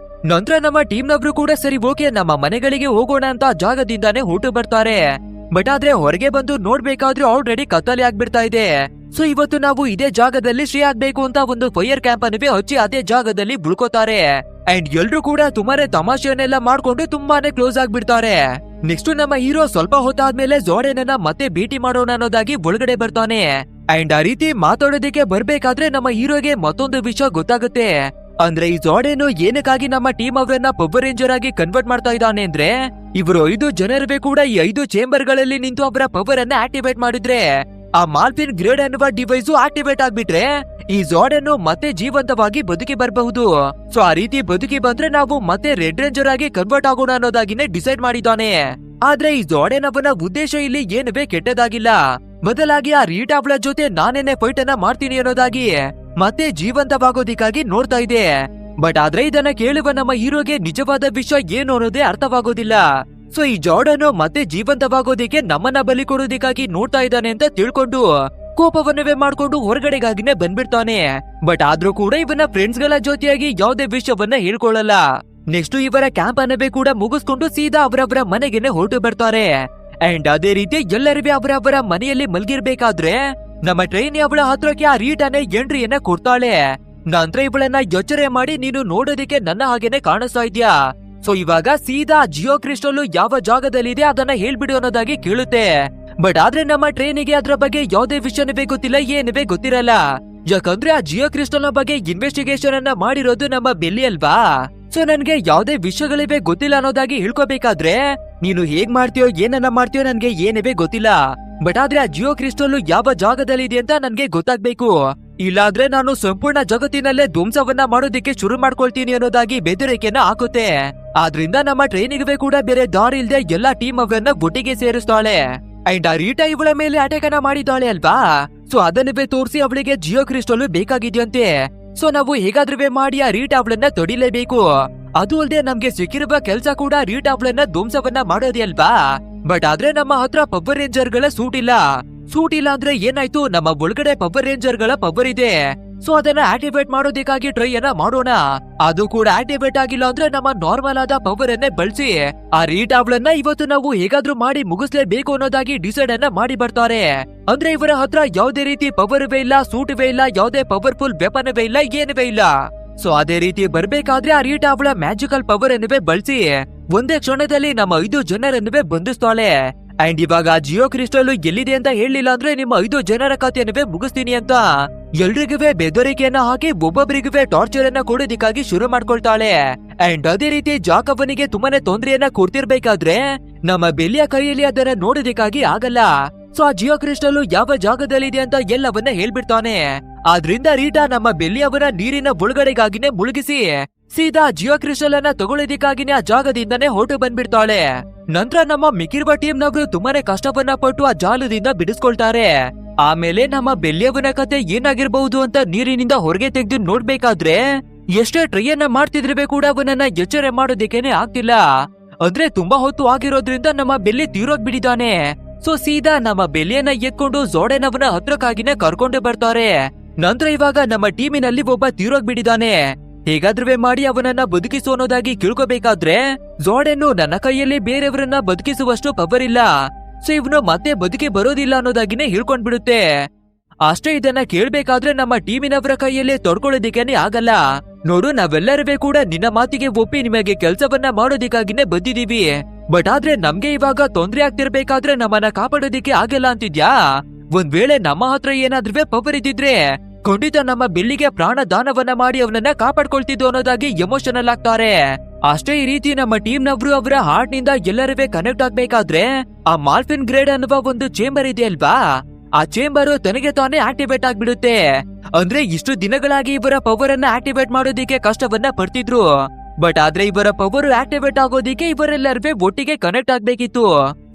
ನಂತರ ನಮ್ಮ ಟೀಮ್ ನವರು ಕೂಡ ಸರಿ ಓಕೆ ನಮ್ಮ ಮನೆಗಳಿಗೆ ಹೋಗೋಣ ಅಂತ ಜಾಗದಿಂದಾನೇ ಹೊರಟು ಬರ್ತಾರೆ. ಬಟ್ ಆದ್ರೆ ಹೊರಗೆ ಬಂದು ನೋಡ್ಬೇಕಾದ್ರೆ ಆಲ್ರೆಡಿ ಕತ್ತಲೆ ಆಗ್ಬಿಡ್ತಾ ಇದೆ. ಸೊ ಇವತ್ತು ನಾವು ಇದೇ ಜಾಗದಲ್ಲಿ ಸ್ಟೇ ಆಗ್ಬೇಕು ಅಂತ ಒಂದು ಫೈರ್ ಕ್ಯಾಂಪ್ ಅನ್ನವೇ ಹಚ್ಚಿ ಅದೇ ಜಾಗದಲ್ಲಿ ಉಳ್ಕೋತಾರೆ. ಅಂಡ್ ಎಲ್ರು ಕೂಡ ತುಂಬಾನೇ ತಮಾಷೆಯನ್ನೆಲ್ಲ ಮಾಡ್ಕೊಂಡು ತುಂಬಾನೇ ಕ್ಲೋಸ್ ಆಗ್ಬಿಡ್ತಾರೆ. ನೆಕ್ಸ್ಟ್ ನಮ್ಮ ಹೀರೋ ಸ್ವಲ್ಪ ಹೊತ್ತಾದ್ಮೇಲೆ ಜೋಡೆನನ್ನ ಮತ್ತೆ ಭೇಟಿ ಮಾಡೋಣ ಅನ್ನೋದಾಗಿ ಒಳಗಡೆ ಬರ್ತಾನೆ. ಅಂಡ್ ಆ ರೀತಿ ಮಾತಾಡೋದಕ್ಕೆ ಬರ್ಬೇಕಾದ್ರೆ ನಮ್ಮ ಹೀರೋಗೆ ಮತ್ತೊಂದು ವಿಷಯ ಗೊತ್ತಾಗುತ್ತೆ. ಅಂದ್ರೆ ಈ ಜೋಡೆನು ಏನಕ್ಕಾಗಿ ನಮ್ಮ ಟೀಮ್ ಅವರನ್ನ ಪವರ್ ರೇಂಜರ್ ಆಗಿ ಕನ್ವರ್ಟ್ ಮಾಡ್ತಾ ಇದ್ದಾನೆ ಅಂದ್ರೆ, ಇವರು 5 ಜನರುವೆ ಕೂಡ ಈ 5 ಚೇಂಬರ್ ಗಳಲ್ಲಿ ನಿಂತು ಅವರ ಪವರ್ ಅನ್ನ ಆಕ್ಟಿವೇಟ್ ಮಾಡಿದ್ರೆ ಆ ಮಾಲ್ಫಿನ್ ಗ್ರೇಡ್ ಅನ್ನುವ ಡಿವೈಸ್ ಆಕ್ಟಿವೇಟ್ ಆಗ್ಬಿಟ್ರೆ ಈ ಜೋಡನ್ನು ಮತ್ತೆ ಜೀವಂತವಾಗಿ ಬದುಕಿ ಬರಬಹುದು. ಸೊ ಆ ರೀತಿ ಬದುಕಿ ಬಂದ್ರೆ ನಾವು ಮತ್ತೆ ರೆಡ್ ರೇಂಜರ್ ಆಗಿ ಕನ್ವರ್ಟ್ ಆಗೋಣ ಅನ್ನೋದಾಗಿನೇ ಡಿಸೈಡ್ ಮಾಡಿದ್ದಾನೆ. ಆದ್ರೆ ಈ ಜೋಡೆನವನ ಉದ್ದೇಶ ಇಲ್ಲಿ ಏನುವೇ ಕೆಟ್ಟದಾಗಿಲ್ಲ. ಬದಲಾಗಿ ಆ ರೀಟಾ ಅವಳ ಜೊತೆ ನಾನೇನೆ ಫೈಟ್ ಅನ್ನ ಮಾಡ್ತೀನಿ ಅನ್ನೋದಾಗಿ ಮತ್ತೆ ಜೀವಂತವಾಗೋದಿಕ್ಕಾಗಿ ನೋಡ್ತಾ ಇದೆ. ಬಟ್ ಆದ್ರೆ ಇದನ್ನ ಕೇಳುವ ನಮ್ಮ ಹೀರೋಗೆ ನಿಜವಾದ ವಿಷಯ ಏನು ಅನ್ನೋದೇ ಅರ್ಥವಾಗೋದಿಲ್ಲ. ಸೊ ಈ ಜಾರ್ಡನ್ ಮತ್ತೆ ಜೀವಂತವಾಗೋದಿಕ್ಕೆ ನಮ್ಮನ್ನ ಬಲಿ ಕೊಡೋದಿಕ್ಕಾಗಿ ನೋಡ್ತಾ ಇದ್ದಾನೆ ಅಂತ ತಿಳ್ಕೊಂಡು ಕೋಪವನ್ನವೇ ಮಾಡ್ಕೊಂಡು ಹೊರಗಡೆಗಾಗಿನೇ ಬಂದ್ಬಿಡ್ತಾನೆ. ಬಟ್ ಆದ್ರೂ ಕೂಡ ಇವನ ಫ್ರೆಂಡ್ಸ್ ಗಳ ಜೊತೆಯಾಗಿ ಯಾವುದೇ ವಿಷಯವನ್ನ ಹೇಳ್ಕೊಳ್ಳಲ್ಲ. ನೆಕ್ಸ್ಟ್ ಇವರ ಕ್ಯಾಂಪ್ ಅನ್ನವೇ ಕೂಡ ಮುಗಿಸ್ಕೊಂಡು ಸೀದಾ ಅವರವರ ಮನೆಗೆನೆ ಹೊರಟು ಬರ್ತಾರೆ. ಅಂಡ್ ಅದೇ ರೀತಿ ಎಲ್ಲರಿಗೂ ಅವರವರ ಮನೆಯಲ್ಲಿ ಮಲ್ಗಿರ್ಬೇಕಾದ್ರೆ ನಮ್ಮ ಟ್ರೈನ್ ಅವಳ ಹತ್ರಕ್ಕೆ ಆ ರೀಟಾನೆ ಎಂಟ್ರಿಯನ್ನ ಕೊಡ್ತಾಳೆ. ನಂತರ ಇವಳನ್ನ ಎಚ್ಚರೆ ಮಾಡಿ, ನೀನು ನೋಡೋದಿಕ್ಕೆ ನನ್ನ ಹಾಗೇನೆ ಕಾಣಿಸ್ತಾ ಇದ್ಯಾ, ಸೊ ಇವಾಗ ಸೀದಾ ಜಿಯೋ ಕ್ರಿಸ್ಟಲ್ ಯಾವ ಜಾಗದಲ್ಲಿದೆ ಅದನ್ನ ಹೇಳ್ಬಿಡು ಅನ್ನೋದಾಗಿ ಕೇಳುತ್ತೆ. ಬಟ್ ಆದ್ರೆ ನಮ್ಮ ಟ್ರೈನಿಗೆ ಅದ್ರ ಬಗ್ಗೆ ಯಾವುದೇ ವಿಷಯನವೇ ಗೊತ್ತಿಲ್ಲ, ಏನುವೇ ಗೊತ್ತಿರಲ್ಲ. ಯಾಕಂದ್ರೆ ಆ ಜಿಯೋ ಕ್ರಿಸ್ಟಲ್ ನ ಬಗ್ಗೆ ಇನ್ವೆಸ್ಟಿಗೇಷನ್ ಅನ್ನ ಮಾಡಿರೋದು ನಮ್ಮ ಬೆಲ್ಲಿ ಅಲ್ವಾ. ಸೊ ನನ್ಗೆ ಯಾವುದೇ ವಿಷಯಗಳಿವೆ ಗೊತ್ತಿಲ್ಲ ಅನ್ನೋದಾಗಿ ಹೇಳ್ಕೋಬೇಕಾದ್ರೆ ನೀನು ಹೇಗ್ ಮಾಡ್ತೀಯೋ ಏನನ್ನ ಮಾಡ್ತೀಯೋ ನನ್ಗೆ ಏನುವೇ ಗೊತ್ತಿಲ್ಲ. ಬಟ್ ಆದ್ರೆ ಆ ಜಿಯೋ ಕ್ರಿಸ್ಟಲ್ ಯಾವ ಜಾಗದಲ್ಲಿದೆ ಅಂತ ನನ್ಗೆ ಗೊತ್ತಾಗ್ಬೇಕು. ಇಲ್ಲಾಂದ್ರೆ ನಾನು ಸಂಪೂರ್ಣ ಜಗತ್ತಿನಲ್ಲೇ ಧ್ವಂಸವನ್ನ ಮಾಡೋದಿಕ್ಕೆ ಶುರು ಮಾಡ್ಕೊಳ್ತೀನಿ ಅನ್ನೋದಾಗಿ ಬೆದರಿಕೆಯನ್ನ ಹಾಕುತ್ತೆ. ಆದ್ರಿಂದ ನಮ್ಮ ಟ್ರೈನಿಗೆ ಕೂಡ ಬೇರೆ ದಾರಿ ಇಲ್ದೆ ಎಲ್ಲಾ ಟೀಮ್ ಅವರನ್ನ ಒಟ್ಟಿಗೆ ಸೇರಿಸ್ತಾಳೆ. ಅಂಡ್ ಆ ರೀಟಾ ಇವಳ ಮೇಲೆ ಅಟ್ಯಾಕ್ ಅನ್ನ ಮಾಡಿದ್ದಾಳೆ ಅಲ್ವಾ. ಸೊ ಅದನ್ನವೇ ತೋರಿಸಿ ಅವಳಿಗೆ ಜಿಯೋ ಕ್ರಿಸ್ಟಲ್ ಬೇಕಾಗಿದೆಯಂತೆ. ಸೊ ನಾವು ಹೇಗಾದ್ರೂ ಮಾಡಿ ಆ ರೀಟಾ ಅವಳನ್ನ ತಡಿಲೇಬೇಕು. ಅದು ಅಲ್ಲದೆ ನಮ್ಗೆ ಸಿಕ್ಕಿರುವ ಕೆಲ್ಸ ಕೂಡ ರೀಟಾ ಅವಳನ್ನ ಧ್ವಂಸವನ್ನ ಮಾಡೋದೇ ಅಲ್ವಾ. ಬಟ್ ಆದ್ರೆ ನಮ್ಮ ಹತ್ರ ಪವರ್ ರೇಂಜರ್ ಗಳ ಸೂಟ್ ಇಲ್ಲ ಅಂದ್ರೆ ಏನಾಯ್ತು, ನಮ್ಮ ಒಳಗಡೆ ಪವರ್ ರೇಂಜರ್ ಗಳ ಪವರ್ ಇದೆ. ಸೊ ಅದನ್ನ ಆಕ್ಟಿವೇಟ್ ಮಾಡೋದಕ್ಕಾಗಿ ಟ್ರೈ ಅನ್ನ ಮಾಡೋಣ. ಅದು ಕೂಡ ಆಕ್ಟಿವೇಟ್ ಆಗಿಲ್ಲ ಅಂದ್ರೆ ನಮ್ಮ ನಾರ್ಮಲ್ ಆದ ಪವರ್ ಅನ್ನೇ ಬಳಸಿ ಆ ರೀಟಾ ಅವಳನ್ನ ಇವತ್ತು ನಾವು ಹೇಗಾದ್ರೂ ಮಾಡಿ ಮುಗಿಸ್ಲೇಬೇಕು ಅನ್ನೋದಾಗಿ ಡಿಸೈಡ್ ಅನ್ನ ಮಾಡಿ ಬರ್ತಾರೆ. ಅಂದ್ರೆ ಇವರ ಹತ್ರ ಯಾವುದೇ ರೀತಿ ಪವರ್ ಇಲ್ಲ, ಸೂಟ್ ಇಲ್ಲ, ಯಾವುದೇ ಪವರ್ಫುಲ್ ವೆಪನ್ ಇಲ್ಲ, ಏನುವೇ ಇಲ್ಲ. ಸೊ ಅದೇ ರೀತಿ ಬರ್ಬೇಕಾದ್ರೆ ಆ ರೀಟಾ ಅವಳ ಮ್ಯಾಜಿಕಲ್ ಪವರ್ ಅನ್ನುವೇ ಬಳಸಿ ಒಂದೇ ಕ್ಷಣದಲ್ಲಿ ನಮ್ಮ 5 ಜನರನ್ನುವೇ ಬಂಧಿಸ್ತಾಳೆ. ಅಂಡ್ ಇವಾಗ ಜಿಯೋ ಕ್ರಿಸ್ಟಲ್ ಎಲ್ಲಿದೆ ಅಂತ ಹೇಳಿಲ್ಲ ಅಂದ್ರೆ ನಿಮ್ಮ 5 ಜನರ ಕಥೆಯನ್ನುವೇ ಮುಗಿಸ್ತೀನಿ ಅಂತ ಎಲ್ರಿಗುವೆ ಬೆದರಿಕೆಯನ್ನ ಹಾಕಿ ಒಬ್ಬೊಬ್ಬರಿಗುವೆ ಟಾರ್ಚರ್ ಅನ್ನ ಕೊಡೋದಿಕ್ಕಾಗಿ ಶುರು ಮಾಡ್ಕೊಳ್ತಾಳೆ. ಅಂಡ್ ಅದೇ ರೀತಿ ಜಾಕ್ ಅವನಿಗೆ ತುಂಬಾನೇ ತೊಂದರೆಯನ್ನ ಕೊಡ್ತಿರ್ಬೇಕಾದ್ರೆ ನಮ್ಮ ಬೆಲ್ಲಿಯ ಕೈಯಲ್ಲಿ ಅದನ್ನ ನೋಡೋದಿಕ್ಕಾಗಿ ಆಗಲ್ಲ. ಸೊ ಆ ಜಿಯೋ ಕ್ರಿಸ್ಟಲ್ ಯಾವ ಜಾಗದಲ್ಲಿದೆ ಅಂತ ಎಲ್ಲವನ್ನ ಹೇಳ್ಬಿಡ್ತಾನೆ. ಆದ್ರಿಂದ ರೀಟಾ ನಮ್ಮ ಬೆಲ್ಲಿಯವರ ನೀರಿನ ಒಳಗಡೆಗಾಗಿನೇ ಮುಳುಗಿಸಿ ಸೀದಾ ಜಿಯೋ ಕ್ರಿಸ್ಟಲ್ ಅನ್ನ ತಗೊಳ್ಳೋದಿಕ್ಕಾಗಿನೇ ಆ ಜಾಗದಿಂದಾನೇ ಹೊರಟು ಬಂದ್ಬಿಡ್ತಾಳೆ. ನಂತರ ನಮ್ಮ ಮಿಕ್ಕಿರುವ ಟೀಮ್ ನವರು ತುಂಬಾನೇ ಕಷ್ಟವನ್ನ ಪಟ್ಟು ಆ ಜಾಲದಿಂದ ಬಿಡಿಸ್ಕೊಳ್ತಾರೆ. ಆಮೇಲೆ ನಮ್ಮ ಬೆಲ್ಲಿಯವನ ಕತೆ ಏನಾಗಿರ್ಬಹುದು ಅಂತ ನೀರಿನಿಂದ ಹೊರಗೆ ತೆಗೆದು ನೋಡ್ಬೇಕಾದ್ರೆ ಎಷ್ಟೇ ಟ್ರೈಯನ್ನ ಮಾಡ್ತಿದ್ರೆ ಕೂಡ ಅವನನ್ನ ಎಚ್ಚರೆ ಮಾಡೋದಿಕ್ಕೇನೆ ಆಗ್ತಿಲ್ಲ. ಅಂದ್ರೆ ತುಂಬಾ ಹೊತ್ತು ಆಗಿರೋದ್ರಿಂದ ನಮ್ಮ ಬೆಲ್ಲಿ ತೀರೋಗ್ಬಿಟ್ಟಿದ್ದಾನೆ. ಸೊ ಸೀದಾ ನಮ್ಮ ಬೆಲ್ಲಿಯನ್ನ ಎತ್ಕೊಂಡು ಜೋಡೆನವನ ಹತ್ರಕ್ಕಾಗಿನೇ ಕರ್ಕೊಂಡು ಬರ್ತಾರೆ. ನಂತರ ಇವಾಗ ನಮ್ಮ ಟೀಮಿನಲ್ಲಿ ಒಬ್ಬ ತೀರೋಗ್ಬಿಟ್ಟಿದ್ದಾನೆ. ಹೇಗಾದ್ರೂ ಮಾಡಿ ಅವನನ್ನ ಬದುಕಿಸು ಅನ್ನೋದಾಗಿ ಕೇಳ್ಕೋಬೇಕಾದ್ರೆ ಜೋಡೆನ್ನು ನನ್ನ ಕೈಯಲ್ಲಿ ಬೇರೆಯವರನ್ನ ಬದುಕಿಸುವಷ್ಟು ಪವರ್ ಇಲ್ಲ, ಸೊ ಇವನು ಮತ್ತೆ ಬದುಕಿ ಬರೋದಿಲ್ಲ ಅನ್ನೋದಾಗಿನೇ ಹೇಳ್ಕೊಂಡ್ಬಿಡುತ್ತೆ. ಅಷ್ಟೇ ಇದನ್ನ ಕೇಳ್ಬೇಕಾದ್ರೆ ನಮ್ಮ ಟೀಮಿನವರ ಕೈಯಲ್ಲಿ ತೊಡ್ಕೊಳ್ಳೋದಿಕ್ಕೇನೆ ಆಗಲ್ಲ. ನೋಡು, ನಾವೆಲ್ಲರೂ ಕೂಡ ನಿನ್ನ ಮಾತಿಗೆ ಒಪ್ಪಿ ನಿಮಗೆ ಕೆಲ್ಸವನ್ನ ಮಾಡೋದಿಕ್ಕಾಗಿನೇ ಬಂದಿದೀವಿ. ಬಟ್ ಆದ್ರೆ ನಮ್ಗೆ ಇವಾಗ ತೊಂದ್ರೆ ಆಗ್ತಿರ್ಬೇಕಾದ್ರೆ ನಮ್ಮನ್ನ ಕಾಪಾಡೋದಿಕ್ಕೆ ಆಗಲ್ಲ ಅಂತಿದ್ಯಾ? ಒಂದ್ ವೇಳೆ ನಮ್ಮ ಹತ್ರ ಏನಾದ್ರೂ ಪವರ್ ಇದ್ದಿದ್ರೆ ಖಂಡಿತ ನಮ್ಮ ಬಿಲ್ಲಿಗೆ ಪ್ರಾಣ ದಾನವನ್ನ ಮಾಡಿ ಅವನನ್ನ ಕಾಪಾಡ್ಕೊಳ್ತಿದ್ದು ಅನ್ನೋದಾಗಿ ಎಮೋಷನಲ್ ಆಗ್ತಾರೆ. ಅಷ್ಟೇ ಈ ರೀತಿ ನಮ್ಮ ಟೀಮ್ ನವರು ಅವರ ಹಾರ್ಟ್ ನಿಂದ ಎಲ್ಲರೂ ಕನೆಕ್ಟ್ ಆಗ್ಬೇಕಾದ್ರೆ ಆ ಮಾಲ್ಫಿನ್ ಗ್ರೇಡ್ ಅನ್ನುವ ಒಂದು ಚೇಂಬರ್ ಇದೆ ಅಲ್ವಾ, ಆ ಚೇಂಬರ್ ತನಗೆ ತಾನೇ ಆಕ್ಟಿವೇಟ್ ಆಗ್ಬಿಡುತ್ತೆ. ಅಂದ್ರೆ ಇಷ್ಟು ದಿನಗಳಾಗಿ ಇವರ ಪವರ್ ಅನ್ನ ಆಕ್ಟಿವೇಟ್ ಮಾಡೋದಿಕ್ಕೆ ಕಷ್ಟವನ್ನ ಪಡ್ತಿದ್ರು. ಬಟ್ ಆದ್ರೆ ಇವರ ಪವರ್ ಆಕ್ಟಿವೇಟ್ ಆಗೋದಿಕ್ಕೆ ಇವರೆಲ್ಲರೂ ಒಟ್ಟಿಗೆ ಕನೆಕ್ಟ್ ಆಗ್ಬೇಕಿತ್ತು.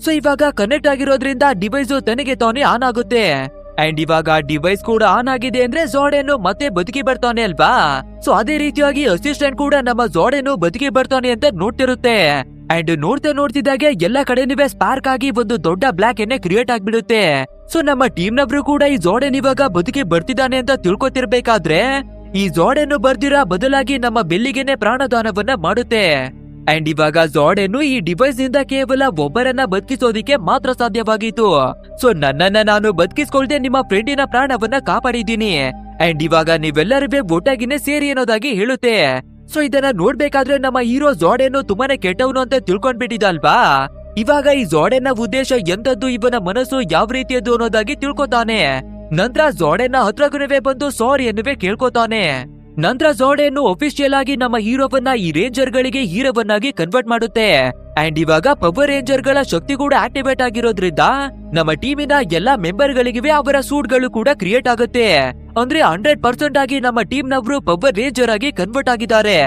ಸೊ ಇವಾಗ ಕನೆಕ್ಟ್ ಆಗಿರೋದ್ರಿಂದ ಡಿವೈಸ್ ತನಗೆ ತಾನೇ ಆನ್ ಆಗುತ್ತೆ. ಅಂಡ್ ಇವಾಗ ಡಿವೈಸ್ ಕೂಡ ಆನ್ ಆಗಿದೆ ಅಂದ್ರೆ ಝೋಡೆನು ಮತ್ತೆ ಬದುಕಿ ಬರ್ತಾನೆ ಅಲ್ವಾ. ಸೊ ಅದೇ ರೀತಿಯಾಗಿ ಅಸಿಸ್ಟೆಂಟ್ ಕೂಡ ನಮ್ಮ ಝೋಡೆನು ಬದುಕಿ ಬರ್ತಾನೆ ಅಂತ ನೋಡ್ತಿರುತ್ತೆ. ಅಂಡ್ ನೋಡ್ತಿದ್ದಾಗೆ ಎಲ್ಲ ಕಡೆನೂ ಸ್ಪಾರ್ಕ್ ಆಗಿ ಒಂದು ದೊಡ್ಡ ಬ್ಲಾಕ್ ಎಣ್ಣೆ ಕ್ರಿಯೇಟ್ ಆಗ್ಬಿಡುತ್ತೆ. ಸೊ ನಮ್ಮ ಟೀಮ್ ನವರು ಕೂಡ ಈ ಝೋಡೆನ್ ಇವಾಗ ಬದುಕಿ ಬರ್ತಿದ್ದಾನೆ ಅಂತ ತಿಳ್ಕೊತಿರ್ಬೇಕಾದ್ರೆ ಈ ಝೋಡೆನ್ನು ಬರ್ದಿರ ಬದಲಾಗಿ ನಮ್ಮ ಬೆಲ್ಲಿಗೆನೆ ಪ್ರಾಣದಾನವನ್ನ ಮಾಡುತ್ತೆ. ಅಂಡ್ ಇವಾಗ ಝೋಡೆನ್ನು ಈ ಡಿವೈಸ್ ನಿಂದ ಕೇವಲ ಒಬ್ಬರನ್ನ ಬದುಕಿಸೋದಿಕ್ಕೆ ಮಾತ್ರ ಸಾಧ್ಯವಾಗಿತ್ತು. ಸೊ ನನ್ನನ್ನ ನಾನು ಬದುಕಿಸ್ಕೊಳ್ದೆ ನಿಮ್ಮ ಫ್ರೆಂಡಿನ ಪ್ರಾಣವನ್ನ ಕಾಪಾಡಿದ್ದೀನಿ. ಅಂಡ್ ಇವಾಗ ನೀವೆಲ್ಲರೂ ಒಟ್ಟಾಗಿನೇ ಸೇರಿ ಅನ್ನೋದಾಗಿ ಹೇಳುತ್ತೆ. ಸೊ ಇದನ್ನ ನೋಡ್ಬೇಕಾದ್ರೆ ನಮ್ಮ ಹೀರೋ ಝೋಡೆನ್ನು ತುಂಬಾನೇ ಕೆಟ್ಟವನು ಅಂತ ತಿಳ್ಕೊಂಡ್ಬಿಟ್ಟಿದಲ್ವಾ. ಇವಾಗ ಈ ಝೋಡೆನ್ನ ಉದ್ದೇಶ ಎಂತದ್ದು, ಇವನ ಮನಸ್ಸು ಯಾವ ರೀತಿಯದ್ದು ಅನ್ನೋದಾಗಿ ತಿಳ್ಕೊತಾನೆ. ನಂತರ ಝೋಡೆನ್ನ ಹತ್ರಗುನವೇ ಬಂದು ಸಾರಿ ಎನ್ನುವೆ ಕೇಳ್ಕೊತಾನೆ. ನಂತರ ಝೋಡೆನ್ನು ಅಫಿಷಿಯಲ್ ಆಗಿ ನಮ್ಮ ಹೀರೋವನ್ನ ಈ ರೇಂಜರ್ ಗಳಿಗೆ ಹೀರೋವನ್ನಾಗಿ ಕನ್ವರ್ಟ್ ಮಾಡುತ್ತೆ. ಅಂಡ್ ಇವಾಗ ಪವರ್ ರೇಂಜರ್ ಗಳ ಶಕ್ತಿ ಕೂಡ ಆಕ್ಟಿವೇಟ್ ಆಗಿರೋದ್ರಿಂದ ನಮ್ಮ ಟೀಮಿನ ಎಲ್ಲಾ ಮೆಂಬರ್ ಗಳಿಗೆ ಅವರ ಸೂಟ್ ಗಳು ಕೂಡ ಕ್ರಿಯೇಟ್ ಆಗುತ್ತೆ. ಅಂದ್ರೆ 100% ಆಗಿ ನಮ್ಮ ಟೀಮ್ ನವರು ಪವರ್ ರೇಂಜರ್ ಆಗಿ ಕನ್ವರ್ಟ್ ಆಗಿದ್ದಾರೆ.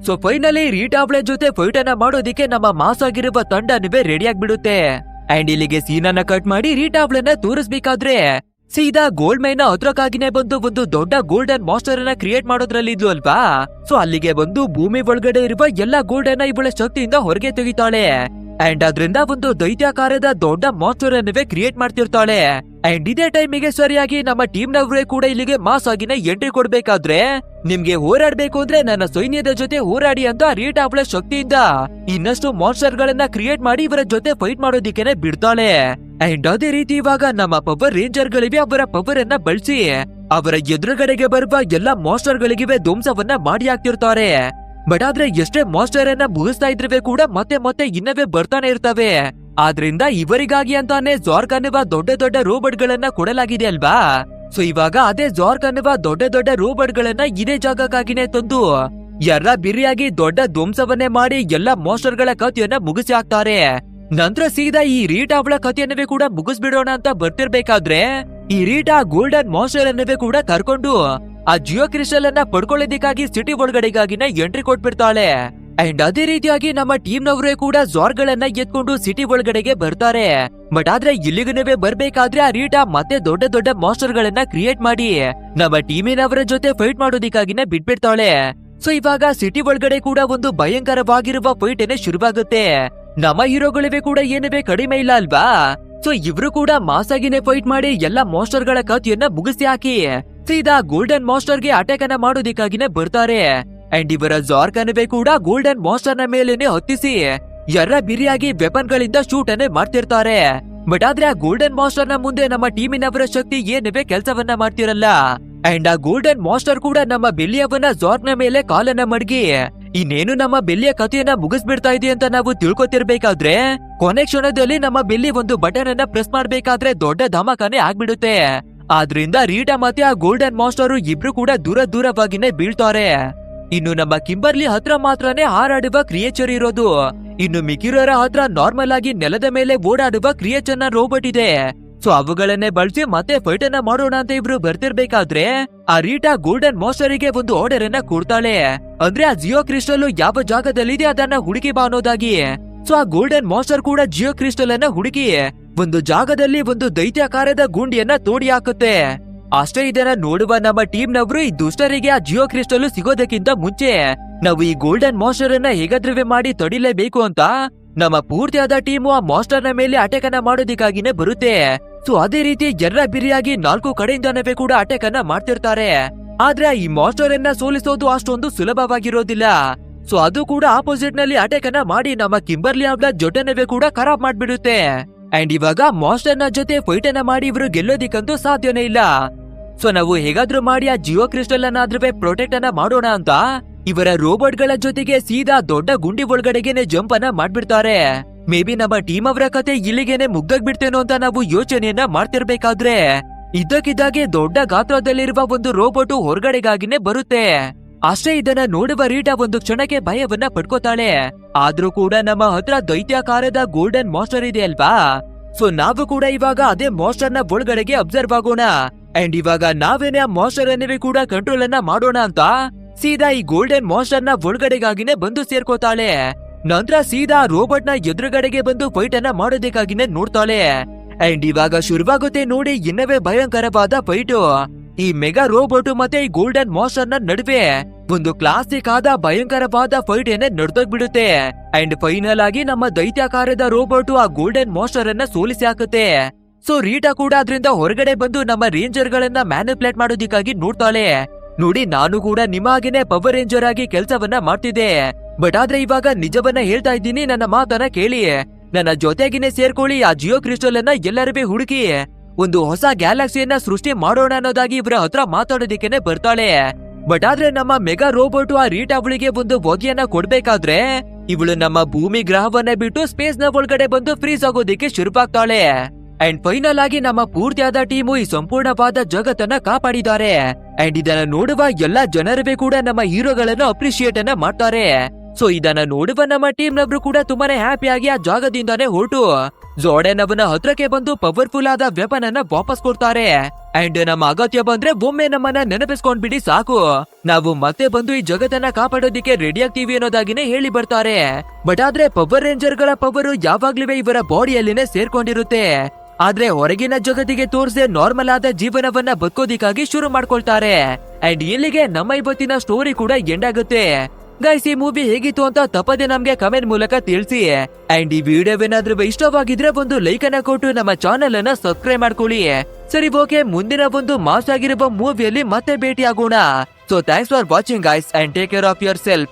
ಸೊ ಫೈನಲಿ ರೀಟಾಬ್ಲೆ ಜೊತೆ ಫೈಟ್ ಅನ್ನ ಮಾಡೋದಿಕ್ಕೆ ನಮ್ಮ ಮಾಸ್ ಆಗಿರುವ ತಂಡನವೇ ರೆಡಿ ಆಗ್ಬಿಡುತ್ತೆ. ಅಂಡ್ ಇಲ್ಲಿಗೆ ಸೀನನ್ನ ಕಟ್ ಮಾಡಿ ರೀಟಾಬ್ಲೆನ ತೋರಿಸ್ಬೇಕಾದ್ರೆ ಸೀದಾ ಗೋಲ್ಡ್ ಮೈನ್ ಹತ್ರಕ್ಕಾಗಿನೇ ಬಂದು ಒಂದು ದೊಡ್ಡ ಗೋಲ್ಡನ್ ಮಾಸ್ಟರ್ ಅನ್ನ ಕ್ರಿಯೇಟ್ ಮಾಡೋದ್ರಲ್ಲಿ ಇದ್ಲು ಅಲ್ವಾ. ಸೊ ಅಲ್ಲಿಗೆ ಬಂದು ಭೂಮಿ ಒಳಗಡೆ ಇರುವ ಎಲ್ಲಾ ಗೋಲ್ಡ್ ಅನ್ನ ಇವಳ ಶಕ್ತಿಯಿಂದ ಹೊರಗೆ ತೆಗಿತಾಳೆ. ಅಂಡ್ ಅದ್ರಿಂದ ಒಂದು ದೈತ್ಯಾಕಾರದ ದೊಡ್ಡ ಮಾಸ್ಟರ್ ಅನ್ನವೇ ಕ್ರಿಯೇಟ್ ಮಾಡ್ತಿರ್ತಾಳೆ. ಅಂಡ್ ಇದೇ ಟೈಮಿಗೆ ಸರಿಯಾಗಿ ನಮ್ಮ ಟೀಮ್ ನವರೇ ಕೂಡ ಇಲ್ಲಿಗೆ ಮಾಸ್ ಆಗಿನ ಎಂಟ್ರಿ ಕೊಡ್ಬೇಕಾದ್ರೆ ನಿಮ್ಗೆ ಹೋರಾಡ್ಬೇಕು ಅಂದ್ರೆ ನನ್ನ ಸೈನ್ಯದ ಜೊತೆ ಹೋರಾಡಿ ಅಂತ ರೀಟಾಬ್ಲೆ ಶಕ್ತಿಯಿಂದ ಇನ್ನಷ್ಟು ಮಾನ್ಸ್ಟರ್ ಗಳನ್ನ ಕ್ರಿಯೇಟ್ ಮಾಡಿ ಇವರ ಜೊತೆ ಫೈಟ್ ಮಾಡೋದಿಕ್ಕೇನೆ ಬಿಡ್ತಾಳೆ. ಅಂಡ್ ಅದೇ ರೀತಿ ಇವಾಗ ನಮ್ಮ ಪವರ್ ರೇಂಜರ್ ಗಳಿಗೆ ಅವರ ಪವರ್ ಅನ್ನ ಬಳಸಿ ಅವರ ಎದುರುಗಡೆಗೆ ಬರುವ ಎಲ್ಲಾ ಮಾನ್ಸ್ಟರ್ ಗಳಿಗೆ ಧ್ವಂಸವನ್ನ ಮಾಡಿ ಹಾಕ್ತಿರ್ತಾರೆ. ಬಟ್ ಆದ್ರೆ ಎಷ್ಟೇ ಮಾಸ್ಟರ್ ಅನ್ನ ಮುಗಿಸ್ತಾ ಇದ್ರೆ ಕೂಡ ಮತ್ತೆ ಇನ್ನವೇ ಬರ್ತಾನೆ ಇರ್ತವೆ. ಆದ್ರಿಂದ ಇವರಿಗಾಗಿ ಅಂತಾನೆ ಜಾರ್ಕ್ ಅನ್ನುವ ದೊಡ್ಡ ರೋಬೋಟ್ ಗಳನ್ನ ಕೊಡಲಾಗಿದೆ ಅಲ್ವಾ. ಸೊ ಇವಾಗ ಅದೇ ಜಾರ್ಕ್ ಅನ್ನುವ ದೊಡ್ಡ ರೋಬೋಟ್ ಗಳನ್ನ ಇದೇ ಜಾಗಕ್ಕಾಗಿನೇ ತಂದು ಎಲ್ಲ ಬಿರಿಯಾಗಿ ದೊಡ್ಡ ಧ್ವಂಸವನ್ನೇ ಮಾಡಿ ಎಲ್ಲಾ ಮಾಸ್ಟರ್ ಗಳ ಕಥೆಯನ್ನ ಮುಗಿಸಿ ಹಾಕ್ತಾರೆ. ನಂತರ ಸೀದಾ ಈ ರೀಟಾ ಅವಳ ಕಥೆಯನ್ನವೇ ಕೂಡ ಮುಗಿಸ್ಬಿಡೋಣ ಅಂತ ಬರ್ತಿರ್ಬೇಕಾದ್ರೆ ಈ ರೀಟಾ ಗೋಲ್ಡನ್ ಮಾಸ್ಟರ್ ಅನ್ನವೇ ಕೂಡ ಕರ್ಕೊಂಡು ಆ ಜಿಯೋ ಕ್ರಿಸ್ಟಲ್ ಅನ್ನ ಪಡ್ಕೊಳ್ಳೋದಿಕ್ಕಾಗಿ ಸಿಟಿ ಒಳಗಡೆಗಾಗಿನ ಎಂಟ್ರಿ ಕೊಟ್ಬಿಡ್ತಾಳೆ. ಅಂಡ್ ಅದೇ ರೀತಿಯಾಗಿ ನಮ್ಮ ಟೀಮ್ ನವರೇ ಕೂಡ ಜಾರ್ ಗಳನ್ನ ಎತ್ಕೊಂಡು ಸಿಟಿ ಒಳಗಡೆಗೆ ಬರ್ತಾರೆ. ಬಟ್ ಆದ್ರೆ ಇಲ್ಲಿಗನವೇ ಬರ್ಬೇಕಾದ್ರೆ ಆ ರೀಟಾ ಮತ್ತೆ ದೊಡ್ಡ ಮಾಸ್ಟರ್ ಗಳನ್ನ ಕ್ರಿಯೇಟ್ ಮಾಡಿ ನಮ್ಮ ಟೀಮಿನವರ ಜೊತೆ ಫೈಟ್ ಮಾಡೋದಿಕ್ಕಾಗಿನ ಬಿಟ್ಬಿಡ್ತಾಳೆ. ಸೊ ಇವಾಗ ಸಿಟಿ ಒಳಗಡೆ ಕೂಡ ಒಂದು ಭಯಂಕರವಾಗಿರುವ ಫೈಟ್ ಏನೇ ಶುರುವಾಗುತ್ತೆ. ನಮ್ಮ ಹೀರೋಗಳಿವೆ ಕೂಡ ಏನಿವೆ ಕಡಿಮೆ ಇಲ್ಲ ಅಲ್ವಾ. ಸೊ ಇವ್ರು ಕೂಡ ಮಾಸಾಗಿನೇ ಫೈಟ್ ಮಾಡಿ ಎಲ್ಲಾ ಮಾಸ್ಟರ್ ಗಳ ಕಥೆಯನ್ನ ಮುಗಿಸಿ ಹಾಕಿ ಸೀದಾ ಗೋಲ್ಡನ್ ಮಾಸ್ಟರ್ ಗೆ ಅಟ್ಯಾಕ್ ಅನ್ನ ಮಾಡೋದಿಕ್ಕಾಗಿನೇ ಬರ್ತಾರೆ. ಅಂಡ್ ಇವರ ಜಾರ್ಕ್ ಅನ್ನವೇ ಕೂಡ ಗೋಲ್ಡನ್ ಮಾಸ್ಟರ್ ನ ಮೇಲೇನೆ ಹತ್ತಿಸಿ ಎರ್ರ ಬಿರಿಯಾಗಿ ವೆಪನ್ ಗಳಿಂದ ಶೂಟ್ ಅನ್ನೇ ಮಾಡ್ತಿರ್ತಾರೆ. ಬಟ್ ಆದ್ರೆ ಆ ಗೋಲ್ಡನ್ ಮಾಸ್ಟರ್ ನ ಮುಂದೆ ನಮ್ಮ ಟೀಮಿನವರ ಶಕ್ತಿ ಏನಿವೆ ಕೆಲಸವನ್ನ ಮಾಡ್ತಿರಲ್ಲ. ಅಂಡ್ ಆ ಗೋಲ್ಡನ್ ಮಾಸ್ಟರ್ ಕೂಡ ನಮ್ಮ ಬೆಲ್ಲಿಯವನ್ನ ಜಾರ್ಕ್ ನ ಮೇಲೆ ಕಾಲನ್ನ ಮಡಗಿ ಇನ್ನೇನು ನಮ್ಮ ಬೆಲ್ಲಿಯ ಕಥೆಯನ್ನ ಮುಗಿಸ್ಬಿಡ್ತಾ ಇದೆ ಅಂತ ನಾವು ತಿಳ್ಕೊತಿರ್ಬೇಕಾದ್ರೆ ಕೊನೆ ಕ್ಷಣದಲ್ಲಿ ನಮ್ಮ ಬೆಲ್ಲಿ ಒಂದು ಬಟನ್ ಅನ್ನ ಪ್ರೆಸ್ ಮಾಡ್ಬೇಕಾದ್ರೆ ದೊಡ್ಡ ಧಮಾಕನೆ ಆಗ್ಬಿಡುತ್ತೆ. ಆದ್ರಿಂದ ರೀಟಾ ಮತ್ತೆ ಆ ಗೋಲ್ಡನ್ ಮಾಸ್ಟರ್ ಇಬ್ರು ಕೂಡ ದೂರವಾಗಿನೇ ಬೀಳ್ತಾರೆ. ಇನ್ನು ನಮ್ಮ ಕಿಂಬರ್ಲಿ ಹತ್ರ ಮಾತ್ರನೇ ಹಾರಾಡುವ ಕ್ರಿಯೇಚರ್ ಇರೋದು. ಇನ್ನು ಮಿಕ್ಕಿರೋರ ಹತ್ರ ನಾರ್ಮಲ್ ಆಗಿ ನೆಲದ ಮೇಲೆ ಓಡಾಡುವ ಕ್ರಿಯೇಚರ್ ನ ರೋಬೋಟ್ ಇದೆ. ಸೊ ಅವುಗಳನ್ನೇ ಬಳಸಿ ಮತ್ತೆ ಫೈಟ್ ಅನ್ನ ಮಾಡೋಣ ಅಂತ ಇಬ್ರು ಬರ್ತಿರ್ಬೇಕಾದ್ರೆ ಆ ರೀಟಾ ಗೋಲ್ಡನ್ ಮಾಸ್ಟರ್ ಗೆ ಒಂದು ಆರ್ಡರ್ ಅನ್ನ ಕೊಡ್ತಾಳೆ. ಅಂದ್ರೆ ಆ ಜಿಯೋ ಕ್ರಿಸ್ಟಲ್ ಯಾವ ಜಾಗದಲ್ಲಿದೆ ಅದನ್ನ ಹುಡುಕಿ ಬಾ ಅನ್ನೋದಾಗಿ. ಸೊ ಆ ಗೋಲ್ಡನ್ ಮಾಸ್ಟರ್ ಕೂಡ ಜಿಯೋ ಕ್ರಿಸ್ಟಲ್ ಅನ್ನ ಹುಡುಕಿ ಒಂದು ಜಾಗದಲ್ಲಿ ಒಂದು ದೈತ್ಯಾಕಾರದ ಗುಂಡಿಯನ್ನ ತೋಡಿ ಹಾಕುತ್ತೆ. ಅಷ್ಟೇ ಇದನ್ನ ನೋಡುವ ನಮ್ಮ ಟೀಮ್ ನವರು ಈ ದುಷ್ಟರಿಗೆ ಆ ಜಿಯೋ ಕ್ರಿಸ್ಟಲ್ ಸಿಗೋದಕ್ಕಿಂತ ಮುಂಚೆ ನಾವು ಈ ಗೋಲ್ಡನ್ ಮಾಸ್ಟರ್ ಅನ್ನ ಹೇಗಾದ್ರೂ ಮಾಡಿ ತಡಿಲೇಬೇಕು ಅಂತ ನಮ್ಮ ಪೂರ್ತಿಯಾದ ಟೀಮು ಆ ಮಾಸ್ಟರ್ ನ ಮೇಲೆ ಅಟ್ಯಾಕ್ ಅನ್ನ ಮಾಡೋದಿಕ್ಕಾಗಿನೇ ಬರುತ್ತೆ. ಸೊ ಅದೇ ರೀತಿ ಎರ್ರ ಬಿರಿಯಾಗಿ 4 ಕಡೆಯಿಂದನವೇ ಕೂಡ ಅಟ್ಯಾಕ್ ಅನ್ನ ಮಾಡ್ತಿರ್ತಾರೆ. ಆದ್ರೆ ಈ ಮಾಸ್ಟರ್ ಅನ್ನ ಸೋಲಿಸೋದು ಅಷ್ಟೊಂದು ಸುಲಭವಾಗಿರೋದಿಲ್ಲ. ಸೊ ಅದು ಕೂಡ ಆಪೋಸಿಟ್ ನಲ್ಲಿ ಅಟ್ಯಾಕ್ ಅನ್ನ ಮಾಡಿ ನಮ್ಮ ಕಿಂಬರ್ಲಿ ಅವಳ ಜೊತೆನವೇ ಕೂಡ ಖರಾಬ್ ಮಾಡ್ಬಿಡುತ್ತೆ. ಅಂಡ್ ಇವಾಗ ಮಾಸ್ಟರ್ ನ ಜೊತೆ ಫೈಟ್ ಅನ್ನ ಮಾಡಿ ಇವರು ಗೆಲ್ಲೋದಿಕ್ಕಂತೂ ಸಾಧ್ಯನೇ ಇಲ್ಲ. ಸೊ ನಾವು ಹೇಗಾದ್ರೂ ಮಾಡಿ ಆ ಜಿಯೋ ಕ್ರಿಸ್ಟಲ್ ಅನ್ನಾದ್ರೂ ಪ್ರೊಟೆಕ್ಟ್ ಅನ್ನ ಮಾಡೋಣ ಅಂತ ಇವರ ರೋಬೋಟ್ ಗಳ ಜೊತೆಗೆ ಸೀದಾ ದೊಡ್ಡ ಗುಂಡಿ ಒಳಗಡೆಗೆನೆ ಜಂಪ್ ಅನ್ನ ಮಾಡ್ಬಿಡ್ತಾರೆ. ಮೇ ಬಿ ನಮ್ಮ ಟೀಮ್ ಅವರ ಕತೆ ಇಲ್ಲಿಗೆನೆ ಮುಗ್ದಾಗ್ಬಿಡ್ತೇನೋ ಅಂತ ನಾವು ಯೋಚನೆಯನ್ನ ಮಾಡ್ತಿರ್ಬೇಕಾದ್ರೆ ಇದ್ದಕ್ಕಿದ್ದಾಗೆ ದೊಡ್ಡ ಗಾತ್ರದಲ್ಲಿರುವ ಒಂದು ರೋಬೋಟ್ ಹೊರಗಡೆಗಾಗಿನೇ ಬರುತ್ತೆ. ಅಷ್ಟೇ ಇದನ್ನ ನೋಡುವ ರೀಟಾ ಒಂದು ಕ್ಷಣಕ್ಕೆ ಭಯವನ್ನ ಪಡ್ಕೋತಾಳೆ. ಆದ್ರೂ ಕೂಡ ನಮ್ಮ ಹತ್ರ ದೈತ್ಯಾಕಾರದ ಗೋಲ್ಡನ್ ಮಾಸ್ಟರ್ ಇದೆ ಅಲ್ವಾ, ಸೊ ನಾವು ಕೂಡ ಇವಾಗ ಅದೇ ಮಾಸ್ಟರ್ ನ ಒಳಗಡೆಗೆ ಅಬ್ಸರ್ವ್ ಆಗೋಣ. ಅಂಡ್ ಇವಾಗ ನಾವೇನೆ ಆ ಮಾಸ್ಟರ್ ಅನ್ನವೇ ಕೂಡ ಕಂಟ್ರೋಲ್ ಅನ್ನ ಮಾಡೋಣ ಅಂತ ಸೀದಾ ಈ ಗೋಲ್ಡನ್ ಮಾಸ್ಟರ್ ನ ಒಳಗಡೆಗಾಗಿನೇ ಬಂದು ಸೇರ್ಕೋತಾಳೆ. ನಂತರ ಸೀದಾ ರೋಬೋಟ್ ನ ಎದುರುಗಡೆಗೆ ಬಂದು ಫೈಟ್ ಅನ್ನ ಮಾಡೋದಕ್ಕಾಗಿನೇ ನೋಡ್ತಾಳೆ. ಅಂಡ್ ಇವಾಗ ಶುರುವಾಗುತ್ತೆ ನೋಡಿ ಇನ್ನವೇ ಭಯಂಕರವಾದ ಫೈಟ್. ಈ ಮೆಗಾ ರೋಬೋಟ್ ಮತ್ತೆ ಈ ಗೋಲ್ಡನ್ ಮಾಸ್ಟರ್ ನ ನಡುವೆ ಒಂದು ಕ್ಲಾಸಿಕ್ ಆದ ಭಯಂಕರವಾದ ಫೈಟ್ ಏನೇ ನಡೆದೋಗ್ಬಿಡುತ್ತೆ. ಅಂಡ್ ಫೈನಲ್ ಆಗಿ ನಮ್ಮ ದೈತ್ಯಾಕಾರದ ರೋಬೋಟ್ ಆ ಗೋಲ್ಡನ್ ಮಾಸ್ಟರ್ ಅನ್ನ ಸೋಲಿಸಿ ಹಾಕುತ್ತೆ. ಸೊ ರೀಟಾ ಕೂಡ ಅದರಿಂದ ಹೊರಗಡೆ ಬಂದು ನಮ್ಮ ರೇಂಜರ್ ಗಳನ್ನ ಮ್ಯಾನಿಪ್ಯುಲೇಟ್ ಮಾಡೋದಕ್ಕಾಗಿ ನೋಡ್ತಾಳೆ. ನೋಡಿ ನಾನು ಕೂಡ ನಿಮ್ಮ ಹಾಗೇನೆ ಪವರ್ ರೇಂಜರ್ ಆಗಿ ಕೆಲಸವನ್ನ ಮಾಡ್ತಿದ್ದೆ, ಬಟ್ ಆದ್ರೆ ಇವಾಗ ನಿಜವನ್ನ ಹೇಳ್ತಾ ಇದ್ದೀನಿ, ನನ್ನ ಮಾತನ್ನ ಕೇಳಿ, ನನ್ನ ಜೊತೆಗಿನೇ ಸೇರ್ಕೊಳ್ಳಿ. ಆ ಜಿಯೋ ಕ್ರಿಸ್ಟಲ್ ಅನ್ನ ಎಲ್ಲರೂ ಹುಡುಕಿ ಒಂದು ಹೊಸ ಗ್ಯಾಲಕ್ಸಿಯನ್ನ ಸೃಷ್ಟಿ ಮಾಡೋಣ ಅನ್ನೋದಾಗಿ ಇವರ ಹತ್ರ ಮಾತಾಡೋದಿಕ್ಕೇನೆ ಬರ್ತಾಳೆ. ಬಟ್ ಆದ್ರೆ ನಮ್ಮ ಮೆಗಾ ರೋಬೋಟ್ ಆ ರೀಟಾ ಅವಳಿಗೆ ಒಂದು ಹೊಗೆಯನ್ನ ಕೊಡ್ಬೇಕಾದ್ರೆ ಇವಳು ನಮ್ಮ ಭೂಮಿ ಗ್ರಹವನ್ನ ಬಿಟ್ಟು ಸ್ಪೇಸ್ ನ ಒಳಗಡೆ ಬಂದು ಫ್ರೀಸ್ ಆಗೋದಿಕ್ಕೆ ಶುರುವಾಗ್ತಾಳೆ. ಅಂಡ್ ಫೈನಲ್ ಆಗಿ ನಮ್ಮ ಪೂರ್ತಿಯಾದ ಟೀಮು ಈ ಸಂಪೂರ್ಣವಾದ ಜಗತ್ತನ್ನ ಕಾಪಾಡಿದ್ದಾರೆ. ಅಂಡ್ ಇದನ್ನ ನೋಡುವ ಎಲ್ಲಾ ಜನರೇ ಕೂಡ ನಮ್ಮ ಹೀರೋಗಳನ್ನ ಅಪ್ರಿಶಿಯೇಟ್ ಅನ್ನ ಮಾಡ್ತಾರೆ. ಸೊ ಇದನ್ನ ನೋಡುವ ನಮ್ಮ ಟೀಮ್ ನವರು ಕೂಡ ತುಂಬಾನೇ ಹ್ಯಾಪಿಯಾಗಿ ಆ ಜಾಗದಿಂದಾನೇ ಹೊರಟು ಜೋರ್ಡನ್ ಅವನ ಹತ್ರಕ್ಕೆ ಬಂದು ಪವರ್ಫುಲ್ ಆದ ವೆಪನ್ ಅನ್ನ ವಾಪಸ್ ಕೊಡ್ತಾರೆ. ಅಂಡ್ ನಮ್ಮ ಅಗತ್ಯ ಬಂದ್ರೆ ಒಮ್ಮೆ ನಮ್ಮನ್ನ ನೆನಪಿಸ್ಕೊಂಡ್ಬಿಡಿ ಸಾಕು, ನಾವು ಮತ್ತೆ ಬಂದು ಈ ಜಗತ್ತನ್ನ ಕಾಪಾಡೋದಿಕ್ಕೆ ರೆಡಿ ಆಗ್ತೀವಿ ಅನ್ನೋದಾಗಿನೇ ಹೇಳಿ ಬರ್ತಾರೆ. ಬಟ್ ಆದ್ರೆ ಪವರ್ ರೇಂಜರ್ ಗಳ ಪವರ್ ಯಾವಾಗ್ಲೂ ಇವರ ಬಾಡಿಯಲ್ಲಿನೇ ಸೇರ್ಕೊಂಡಿರುತ್ತೆ. ಆದ್ರೆ ಹೊರಗಿನ ಜಗತ್ತಿಗೆ ತೋರಿಸದೆ ನಾರ್ಮಲ್ ಆದ ಜೀವನವನ್ನ ಬದುಕೋದಿಕ್ಕಾಗಿ ಶುರು ಮಾಡ್ಕೊಳ್ತಾರೆ. ಅಂಡ್ ಇಲ್ಲಿಗೆ ನಮ್ಮ ಇವತ್ತಿನ ಸ್ಟೋರಿ ಕೂಡ ಎಂಡ್ ಆಗುತ್ತೆ. ಗೈಸ್, ಈ ಮೂವಿ ಹೇಗಿತ್ತು ಅಂತ ತಪ್ಪದೆ ನಮ್ಗೆ ಕಮೆಂಟ್ ಮೂಲಕ ತಿಳಿಸಿ. ಅಂಡ್ ಈ ವಿಡಿಯೋವೇನಾದ್ರೂ ಇಷ್ಟವಾಗಿದ್ರೆ ಒಂದು ಲೈಕ್ ಅನ್ನ ಕೊಟ್ಟು ನಮ್ಮ ಚಾನೆಲ್ ಅನ್ನ ಸಬ್ಸ್ಕ್ರೈಬ್ ಮಾಡ್ಕೊಳ್ಳಿ. ಸರಿ, ಓಕೆ, ಮುಂದಿನ ಒಂದು ಮಾಸ್ ಆಗಿರುವ ಮೂವಿಯಲ್ಲಿ ಮತ್ತೆ ಭೇಟಿ ಆಗೋಣ. So thanks for watching guys and take care of your self.